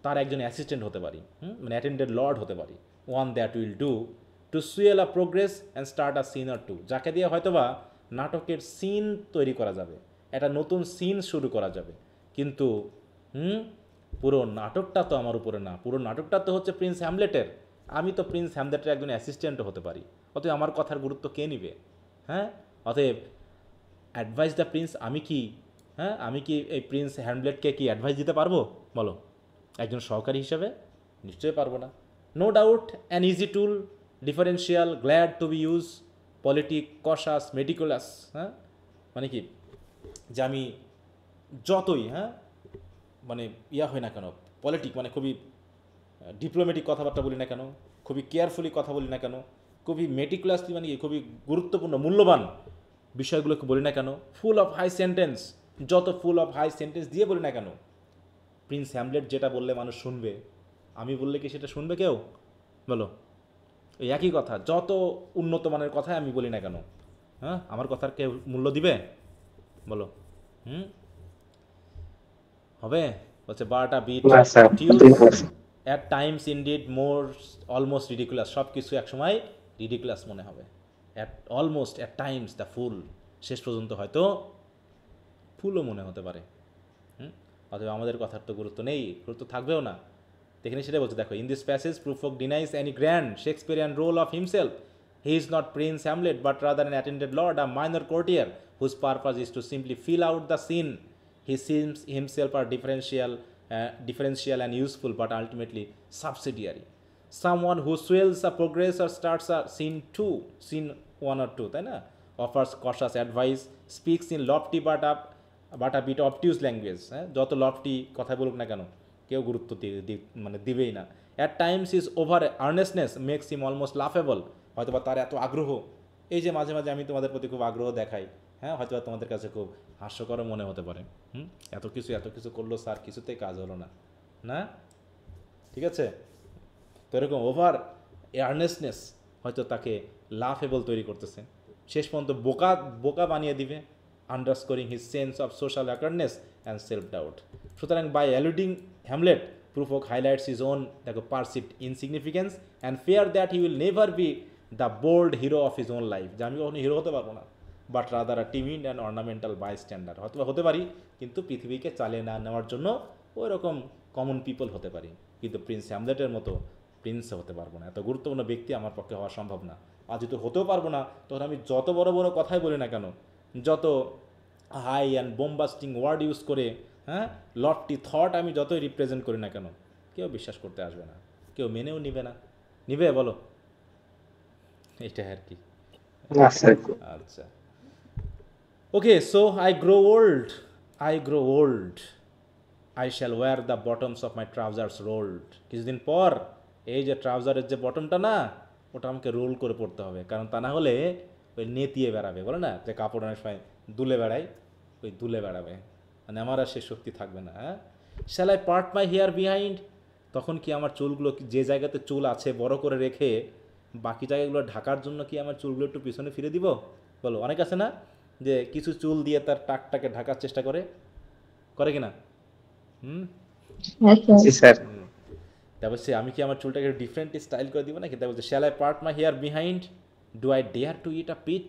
তার একজন অ্যাসিস্ট্যান্ট হতে পারি, মানে অ্যাটেন্ডেন্ট লর্ড হতে পারি। One that will do to swell a progress and start a scene or two, যাকে দিয়ে হয়তোবা নাটকের সিন তৈরি করা যাবে, একটা নতুন সিন শুরু করা যাবে। কিন্তু পুরো নাটকটা তো আমার উপরে না, পুরো নাটকটা তো হচ্ছে প্রিন্স হ্যামলেটের। আমি তো প্রিন্স হ্যামলেটের একজন অ্যাসিস্ট্যান্টও হতে পারি, অতএব আমার কথার গুরুত্ব কে নিবে? হ্যাঁ, অতএব অ্যাডভাইস দ্য প্রিন্স, আমি কি এই প্রিন্স হ্যামলেটকে কি অ্যাডভাইস দিতে পারবো বলো একজন সহকারী হিসেবে? নিশ্চয়ই পারবো না। No doubt an easy tool, deferential, glad to be use, politic, cautious, meticulous. হ্যাঁ, মানে কি যে আমি যতই মানে হয় না কেন, পলিটিক মানে খুবই ডিপ্লোম্যাটিক কথাবার্তা বলি না কেন, খুবই কেয়ারফুলি কথা বলি না কেন, খুবই মেটিকুলাসলি মানে খুবই গুরুত্বপূর্ণ মূল্যবান বিষয়গুলোকে বলি না কেন, ফুল অফ হাই সেন্টেন্স, যত ফুল অফ হাই সেন্টেন্স দিয়ে বলি না কেন, প্রিন্স হ্যামলেট যেটা বললে মানুষ শুনবে, আমি বললে কি সেটা শুনবে কেউ বলো? এই একই কথা, যত উন্নত মানের কথাই আমি বলি না কেন, হ্যাঁ, আমার কথার কেউ মূল্য দিবে বলো? হবে? বলছে but a bit at times indeed more almost ridiculous, সব কিছু একসময় রিডিকুলাস মনে হবে। At almost, at times the fool, শেষ পর্যন্ত হয়তো ফুলও মনে হতে পারে। অথবা আমাদের কথার তো গুরুত্ব নেই, গুরুত্ব থাকবেও না। এখানে সেটা বলছে, দেখো, in this passage Prufrock denies any grand Shakespearean role of himself. He is not Prince Hamlet but rather an attended lord, a minor courtier whose purpose is to simply fill out the scene. He seems himself are differential and useful, but ultimately subsidiary. Someone who swells a progress or starts a scene 1 or 2, তাই না, offers cautious advice, speaks in lofty but a bit obtuse language. হ্যাঁ, যত লফটি কথা বলুক না কেন কেউ গুরুত্ব মানে দিবেই না। At times his over earnestness makes him almost laughable. হয়তো বা তার এত আগ্রহ, এই যে মাঝে মাঝে আমি তোমাদের প্রতি খুব আগ্রহ দেখাই, হ্যাঁ, হয়তো তোমাদের কাছে খুব হাস্যকরও মনে হতে পারে। এত কিছু করলো স্যার, কিছুতেই কাজ হলো না, ঠিক আছে? তো এরকম ওভার এয়ারনেসনেস হয়তো তাকে লাফেবল তৈরি করতেছে, শেষ পর্যন্ত বোকা বানিয়ে দিবে, underscoring his sense of social awareness and self doubt. সুতরাং by alluding Hamlet, Prufrock highlights his own perceived insignificance and fear that he will never be the bold hero of his own life, যে আমি কখনো হিরো হতে পারবো না, but rather a timid and ornamental bystander. হয়তো হতে পারি, কিন্তু পৃথিবীকে চালিয়ে না নেওয়ার জন্য ওই রকম কমন পিপল হতে পারি, কিন্তু প্রিন্স হ্যামলেটের মতো প্রিন্স হতে পারবো না। এত গুরুত্বপূর্ণ ব্যক্তি আমার পক্ষে হওয়া সম্ভব না। আর যদি হতেও পারবো না, তখন আমি যত বড় বড় কথাই বলি না কেন, যত হাই অ্যান্ড বোমবাস্টিং ওয়ার্ড ইউজ করে, হ্যাঁ, লফটি থট আমি যতই রিপ্রেজেন্ট করি না কেন, কেউ বিশ্বাস করতে আসবে না, কেউ মেনেও নিবে না, নিবে বলো, এটা আর কি। না স্যার। আচ্ছা, okay, so I grow old, I grow old, I shall wear the bottoms of my trousers rolled. কিছুদিন পর এই যে ট্রাউজারের যে বটমটা না, ওটা আমাকে রোল করে পড়তে হবে, কারণ তা না হলে ওই নেতিয়ে বেড়াবে, বলে না যে কাপড় অনেক সময় দুলে বেড়ায়, ওই দুলে বেড়াবে, মানে আমার আর সে শক্তি থাকবে না। হ্যাঁ, shall I part my hair behind, তখন কি আমার চুলগুলো যে জায়গাতে চুল আছে বড় করে রেখে বাকি জায়গাগুলো ঢাকার জন্য কি আমার চুলগুলো একটু পিছনে ফিরে দিব? বলো, অনেক আছে না যে কিছু চুল দিয়ে তার টাকটাকে ঢাকার চেষ্টা করে, করে কিনা? জি স্যার। তারপর সে আমি কি আমার চুলটাকে ডিফারেন্ট স্টাইল করে দিব নাকি? তারপর shall I part my hair behind, do I dare to eat a peach?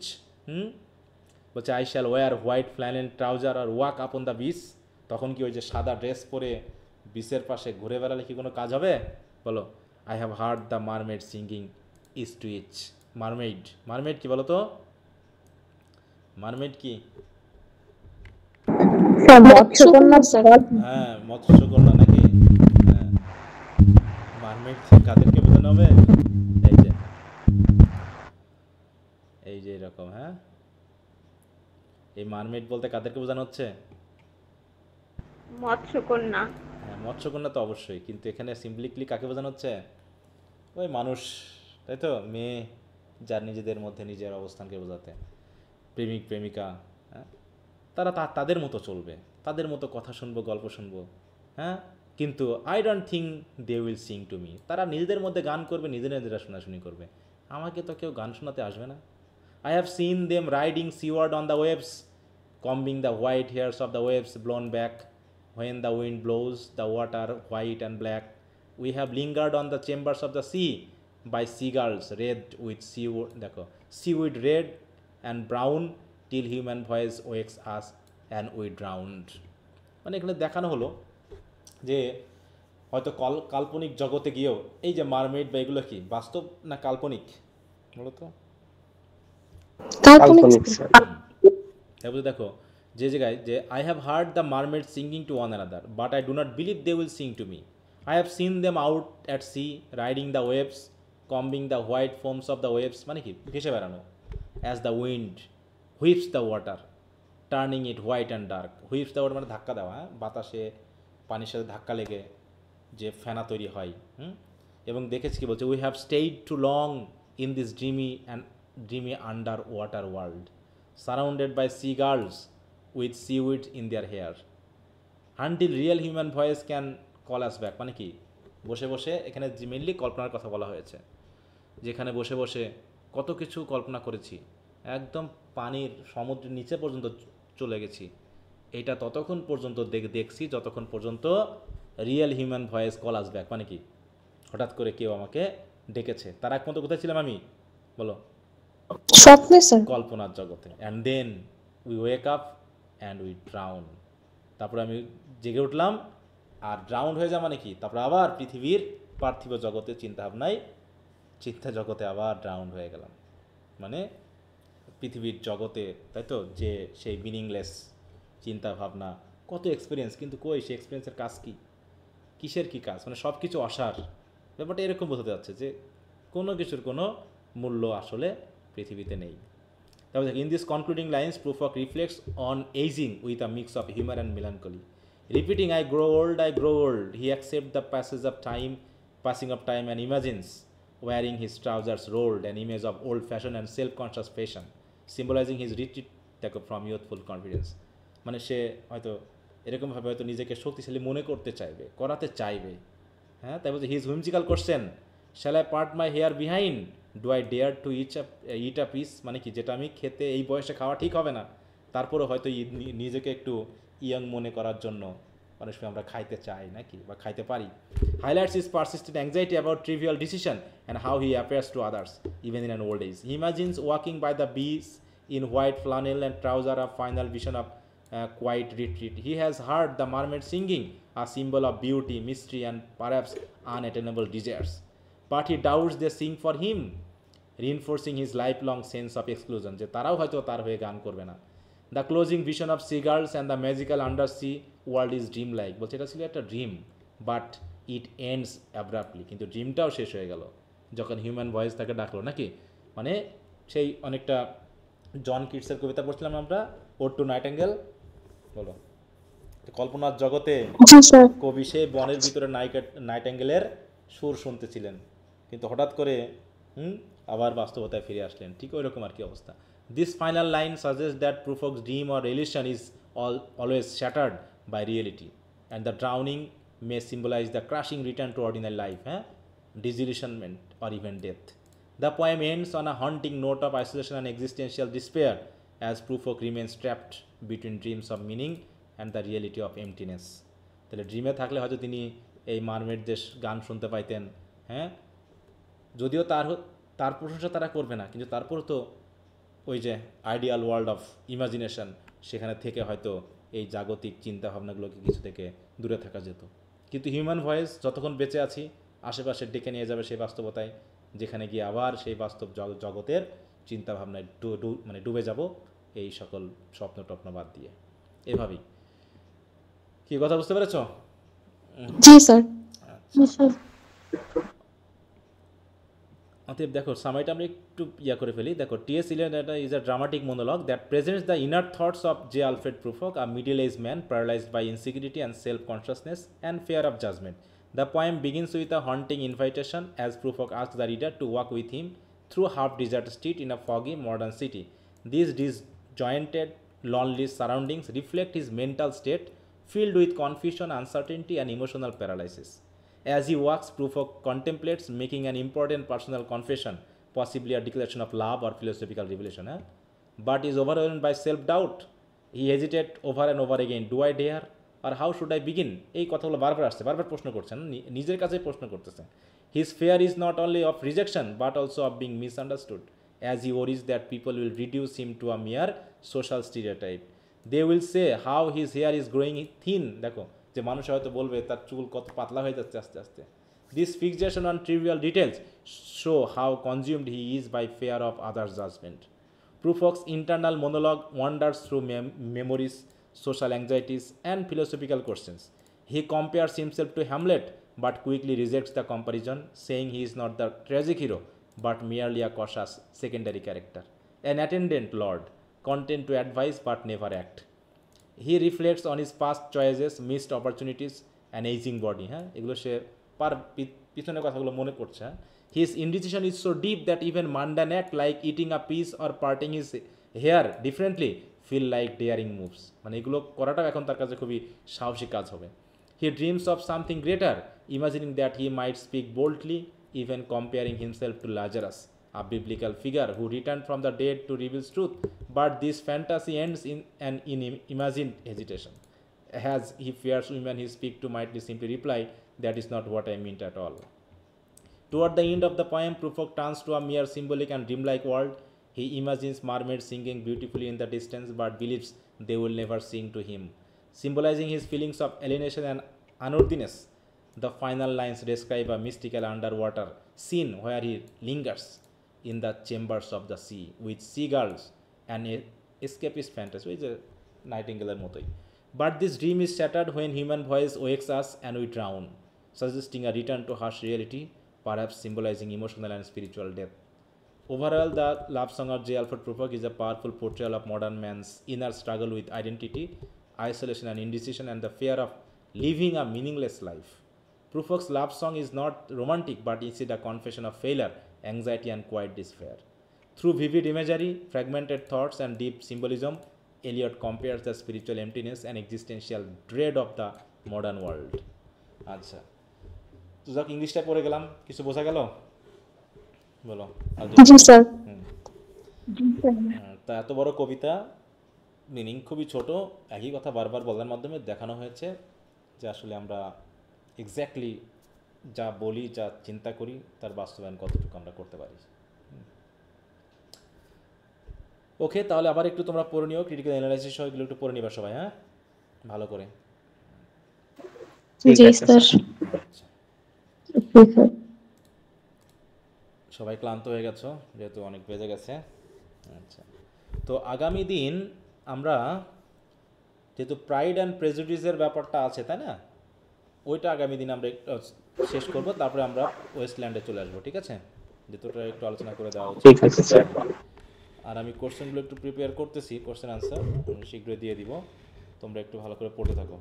বলছে I shall wear white flannel trouser আর walk up on the beach, তখন কি ওই যে সাদা ড্রেস পরে বিচের পাশে ঘুরে বেড়ালে কি কোনো কাজ হবে? বলো, I have heard the mermaid singing is to each. Mermaid, mermaid কি বলো তো? মারমেড কি? স্যার মৎস্যকন্যা স্যার। হ্যাঁ, মৎস্যকন্যা নাকি? হ্যাঁ, মারমেড কাদেরকে বোঝানো হবে? এই যে এরকম। হ্যাঁ, এই মারমেড বলতে কাদেরকে বোঝানো হচ্ছে? মৎস্যকন্যা। হ্যাঁ, মৎস্যকন্যা তো অবশ্যই, কিন্তু এখানে সিম্পলিকলি কাকে বোঝানো হচ্ছে? ওই মানুষ, তাই তো, মেয়ে যার নিজেদের মধ্যে নিজের অবস্থানকে বোঝাতে, প্রেমিক প্রেমিকা, হ্যাঁ, তারা তাদের মতো চলবে, তাদের মতো কথা শুনবো, গল্প শুনবো। হ্যাঁ, কিন্তু I don't think they will sing to me, তারা নিজেদের মধ্যে গান করবে, নিজেরা শোনাশুনি করবে, আমাকে তো কেউ গান শোনাতে আসবে না। I have seen them riding seaward on the waves, combing the white hairs of the waves blown back. When the wind blows, the water white and black. We have lingered on the chambers of the sea by seagulls red with seaweed red and brown, till human voice wakes us and we drowned. মানে এখানে দেখানো হলো যে হয়তো কাল্পনিক জগতে গিয়েও এই যে মারমেড বা এগুলো কি বাস্তব না কাল্পনিক বলো তো? কাল্পনিক স্যার। তারপরে দেখো যে জায়গায় যে I have heard the mermaid singing to one another but I do not believe they will sing to me. I have seen them out at sea riding the waves, combing the white foams of the waves, মানে কি ভেসে বেড়ানো, as the wind whips the water turning it white and dark. Whips the water মানে ধাক্কা দেওয়া, হ্যাঁ, বাতাসে পানির সাথে ধাক্কা লেগে যে ফেনা তৈরি হয়। এবং দেখেছি কি বলছে, we have stayed too long in this dreamy underwater world, surrounded by seagulls with seaweed in their hair, until real human voice can call us back। মানে কি বসে বসে, এখানে মেনলি কল্পনার কথা বলা হয়েছে, যেখানে বসে বসে কত কিছু কল্পনা করেছি, একদম পানির সমুদ্রের নিচে পর্যন্ত চলে গেছি, এটা ততক্ষণ পর্যন্ত দেখছি যতক্ষণ পর্যন্ত রিয়েল হিউম্যান ভয়েস কল আস ব্যাক, মানে কি হঠাৎ করে কেউ আমাকে ডেকেছে। তার এক মতো কোথায় ছিলাম আমি? বলো, স্বপ্নে স্যার। কল্পনার জগতে। And then we wake up and we drown, তারপরে আমি জেগে উঠলাম আর ড্রাউন হয়ে যাওয়া মানে কি, তারপরে আবার পৃথিবীর পার্থিব জগতে চিন্তা জগতে আবার ড্রাউন হয়ে গেলাম, মানে পৃথিবীর জগতে, তাই তো, যে সেই মিনিংলেস চিন্তা ভাবনা, কত এক্সপিরিয়েন্স, কিন্তু কই সেই এক্সপিরিয়েন্সের কাজ কি, কিসের কি কাজ, মানে সব কিছু আসার ব্যাপারটা এরকম বোঝাতে যাচ্ছে যে কোনো কিছুর কোনো মূল্য আসলে পৃথিবীতে নেই। তারপর in this concluding lines Prufrock reflects on ageing with a mix of humour and melancholy, repeating I grow old, he accept the passing of time and imagines wearing his trousers rolled, an image of old fashion and self-conscious fashion, symbolizing his retreat from youthful confidence। মানে সে হয়তো এরকমভাবে হয়তো নিজেকে শক্তিশালী মনে করাতে চাইবে। হ্যাঁ, তাই বলছে his whimsical question, shall I part my hair behind, do I dare to eat a peach, মানে কি যেটা আমি খেতে এই বয়সে খাওয়া ঠিক হবে না, তারপরে হয়তো নিজেকে একটু ইয়ং মনে করার জন্য অনেক সময় আমরা খাইতে চাই নাকি বা খাইতে পারি। Highlights is persistent anxiety about trivial decision and how he appears to others even in an old age. He imagines walking by the beach in white flannel and trouser, a final vision of quiet retreat. He has heard the mermaid singing, a symbol of beauty, mystery and perhaps unattainable desires, but he doubts they sing for him, reinforcing his lifelong sense of exclusion, যে তারাও হয়তো তার হয়ে গান করবে না। The closing vision of seagulls and the magical undersea world is dream like, বলছে এটা ছিল একটা dream, but it ends abruptly, কিন্তু ড্রিমটাও শেষ হয়ে গেল। যখন হিউম্যান ভয়েস তাকে ডাকলো নাকি, মানে সেই অনেকটা জন কিটসের কবিতা পড়ছিলাম আমরা, ওড টু নাইটেঙ্গেল, বলো কল্পনার জগতে জি স্যার। কবি সে বনের ভিতরে নাইটেঙ্গেলের সুর শুনতেছিলেন, কিন্তু হঠাৎ করে আবার বাস্তবতায় ফিরে আসলেন, ঠিক ওই রকম আর কি অবস্থা। This final line suggest that Prufrock's dream or relation is always shattered by reality and the drowning may symbolize the crashing return to ordinary life, disillusionment or even death. The poem ends on a haunting note of isolation and existential despair as Prufrock remains trapped between dreams of meaning and the reality of emptiness. তাহলে ড্রিমে থাকলে হয়তো তিনি এই মারমেডদের গান শুনতে পাইতেন, যদিও তার প্রশংসা তারা করবে না, কিন্তু তারপর তো ওই যে আইডিয়াল ওয়ার্ল্ড অফ ইমাজিনেশন, সেখানে থেকে হয়তো এই জাগতিক চিন্তাভাবনাগুলোকে কিছু থেকে দূরে থাকা যেত। কিন্তু হিউম্যান ভয়েস যতক্ষণ বেঁচে আছি আশেপাশে ডেকে নিয়ে যাবে সেই বাস্তবতায়, যেখানে গিয়ে আবার সেই বাস্তব জগতের চিন্তাভাবনায় মানে ডুবে যাব এই সকল স্বপ্ন টপ্ন বাদ দিয়ে। এভাবেই কি কথা বুঝতে পেরেছ? জি স্যার। অতএব দেখো সামাইটা আমরা একটু করে ফেলি। দেখো T S Eliot is a dramatic monologue that presents the inner thoughts of J Alfred Prufrock, a middle age man paralysed by insecurity and self consciousness and fear of judgement. The poem begins with a haunting invitation as Prufrock asks the reader to walk with him through half-deserted street in a foggy modern city. These disjointed, lonely surroundings reflect his mental state, filled with confusion, uncertainty, and emotional paralysis. As he walks, Prufrock contemplates making an important personal confession, possibly a declaration of love or philosophical revelation, but is overwhelmed by self-doubt. He hesitates over and over again. Do I dare? আর হাউ শুড আই বিগিন? এই কথাগুলো বারবার আসছে, বারবার প্রশ্ন করছেন, নিজের কাছেই প্রশ্ন করতেছেন। His fear is not only of rejection but also of being misunderstood, as he worries that people will reduce him to a mere social stereotype. They will say how his hair is growing thin, দেখো যে মানুষ হয়তো বলবে তার চুল কত পাতলা হয়ে যাচ্ছে আস্তে আস্তে। This fixation on trivial details show how consumed he is by fear of others judgement. Prufrock's internal monologue wanders through memories, social anxieties, and philosophical questions. He compares himself to Hamlet, but quickly rejects the comparison, saying he is not the tragic hero, but merely a cautious secondary character, an attendant lord, content to advise but never act. He reflects on his past choices, missed opportunities, and aging body. এগুলো সে পিছনের কথাগুলো মনে করছে। His indecision is so deep that even mundane act like eating a piece or parting his hair differently feel like daring moves, মানে এগুলো করাটাও এখন তার কাছে খুবই সাহসী কাজ হবে। He dreams of something greater, imagining that he might speak boldly, even comparing himself to Lazarus, a biblical figure who returned from the dead to reveal truth. But this fantasy ends in an imagined hesitation. As he fears women he speaks to might simply reply, that is not what I meant at all. Toward the end of the poem, Prufrock turns to a mere symbolic and dreamlike world. He imagines mermaids singing beautifully in the distance but believes they will never sing to him, symbolizing his feelings of alienation and unworthiness. The final lines describe a mystical underwater scene where he lingers in the chambers of the sea with seagulls and escapist fantasy, which is a nightingale motoi. But this dream is shattered when human voice wakes us and we drown, suggesting a return to harsh reality, perhaps symbolizing emotional and spiritual death. Overall, the love song of J. Alfred Prufrock is a powerful portrayal of modern man's inner struggle with identity, isolation and indecision, and the fear of living a meaningless life. Prufrock's love song is not romantic but instead a confession of failure, anxiety and quiet despair. Through vivid imagery, fragmented thoughts and deep symbolism, Eliot compares the spiritual emptiness and existential dread of the modern world. আচ্ছা, তো যাক ইংলিশটা পড়ে গেলাম, কিছু বোঝা গেল? বলো। জি স্যার। তা এত বড় কবিতা, মিনিং খুবই ছোট, একই কথা বারবার বলার মাধ্যমে দেখানো হয়েছে যে আসলে আমরা এক্স্যাক্টলি যা বলি, যা চিন্তা করি, তার বাস্তবায়ন কতটুকু আমরা করতে পারি। ওকে, তাহলে আবার একটু তোমরা পড়ে নিও, ক্রিটিক্যাল অ্যানালাইসিস সহ এগুলো একটু পড়ে নিবা সবাই, ভালো করে। জি স্যার। সবাই ক্লান্ত হয়ে গেছো যেহেতু অনেক বেজে গেছে। আচ্ছা, তো আগামী দিন আমরা যেহেতু প্রাইড অ্যান্ড প্রেজুডিসের ব্যাপারটা আছে, তাই না, ওইটা আগামী দিন আমরা শেষ করব, তারপরে আমরা ওয়েস্টল্যান্ডে চলে আসবো, ঠিক আছে? যতটা একটু আলোচনা করে দেওয়া উচিত। ঠিক আছে স্যার। আর আমি কোশ্চেনগুলো একটু প্রিপেয়ার করতেছি, কোশ্চেন আনসার আমি শীঘ্রই দিয়ে দিব, তোমরা একটু ভালো করে পড়তে থাকো।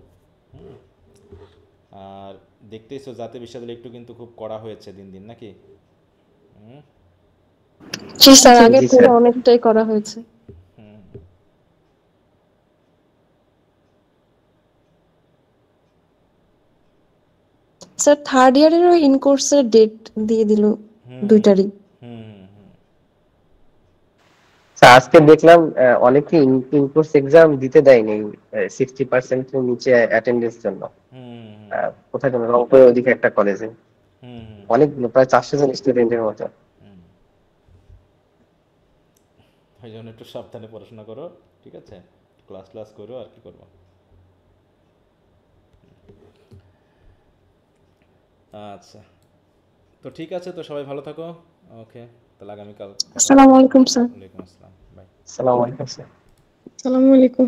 আর দেখতেইছো জাতীয় বিশ্ববিদ্যালয় একটু কিন্তু খুব কড়া হয়েছে দিন দিন, নাকি? জি স্যার, আগের থেকে অনেকটাই করা হয়েছে। স্যার থার্ড ইয়ারেরও ইন কোর্সের ডেট দিয়ে দিল দুইটারই। স্যার আজকে দেখলাম অনেকে ইন কোর্স এক্সাম দিতে দেয়নি 60% এর নিচে অ্যাটেন্ডেন্স জন্য। কোথায় যেন রংপুরের ওদিকে একটা কলেজে অনেকগুলো, প্রায় 400 জন স্টুডেন্টের মতো। ওই জন্য একটু সাবধানে পড়াশোনা করো, ঠিক আছে? ক্লাস করো, আর কি করবো। আচ্ছা, তো ঠিক আছে, তো সবাই ভালো থাকো। ওকে, তাহলে আগামীকাল। আসসালামু আলাইকুম স্যার। ওয়ালাইকুম আসসালাম, বাই। আসসালামু আলাইকুম স্যার। আসসালামু আলাইকুম।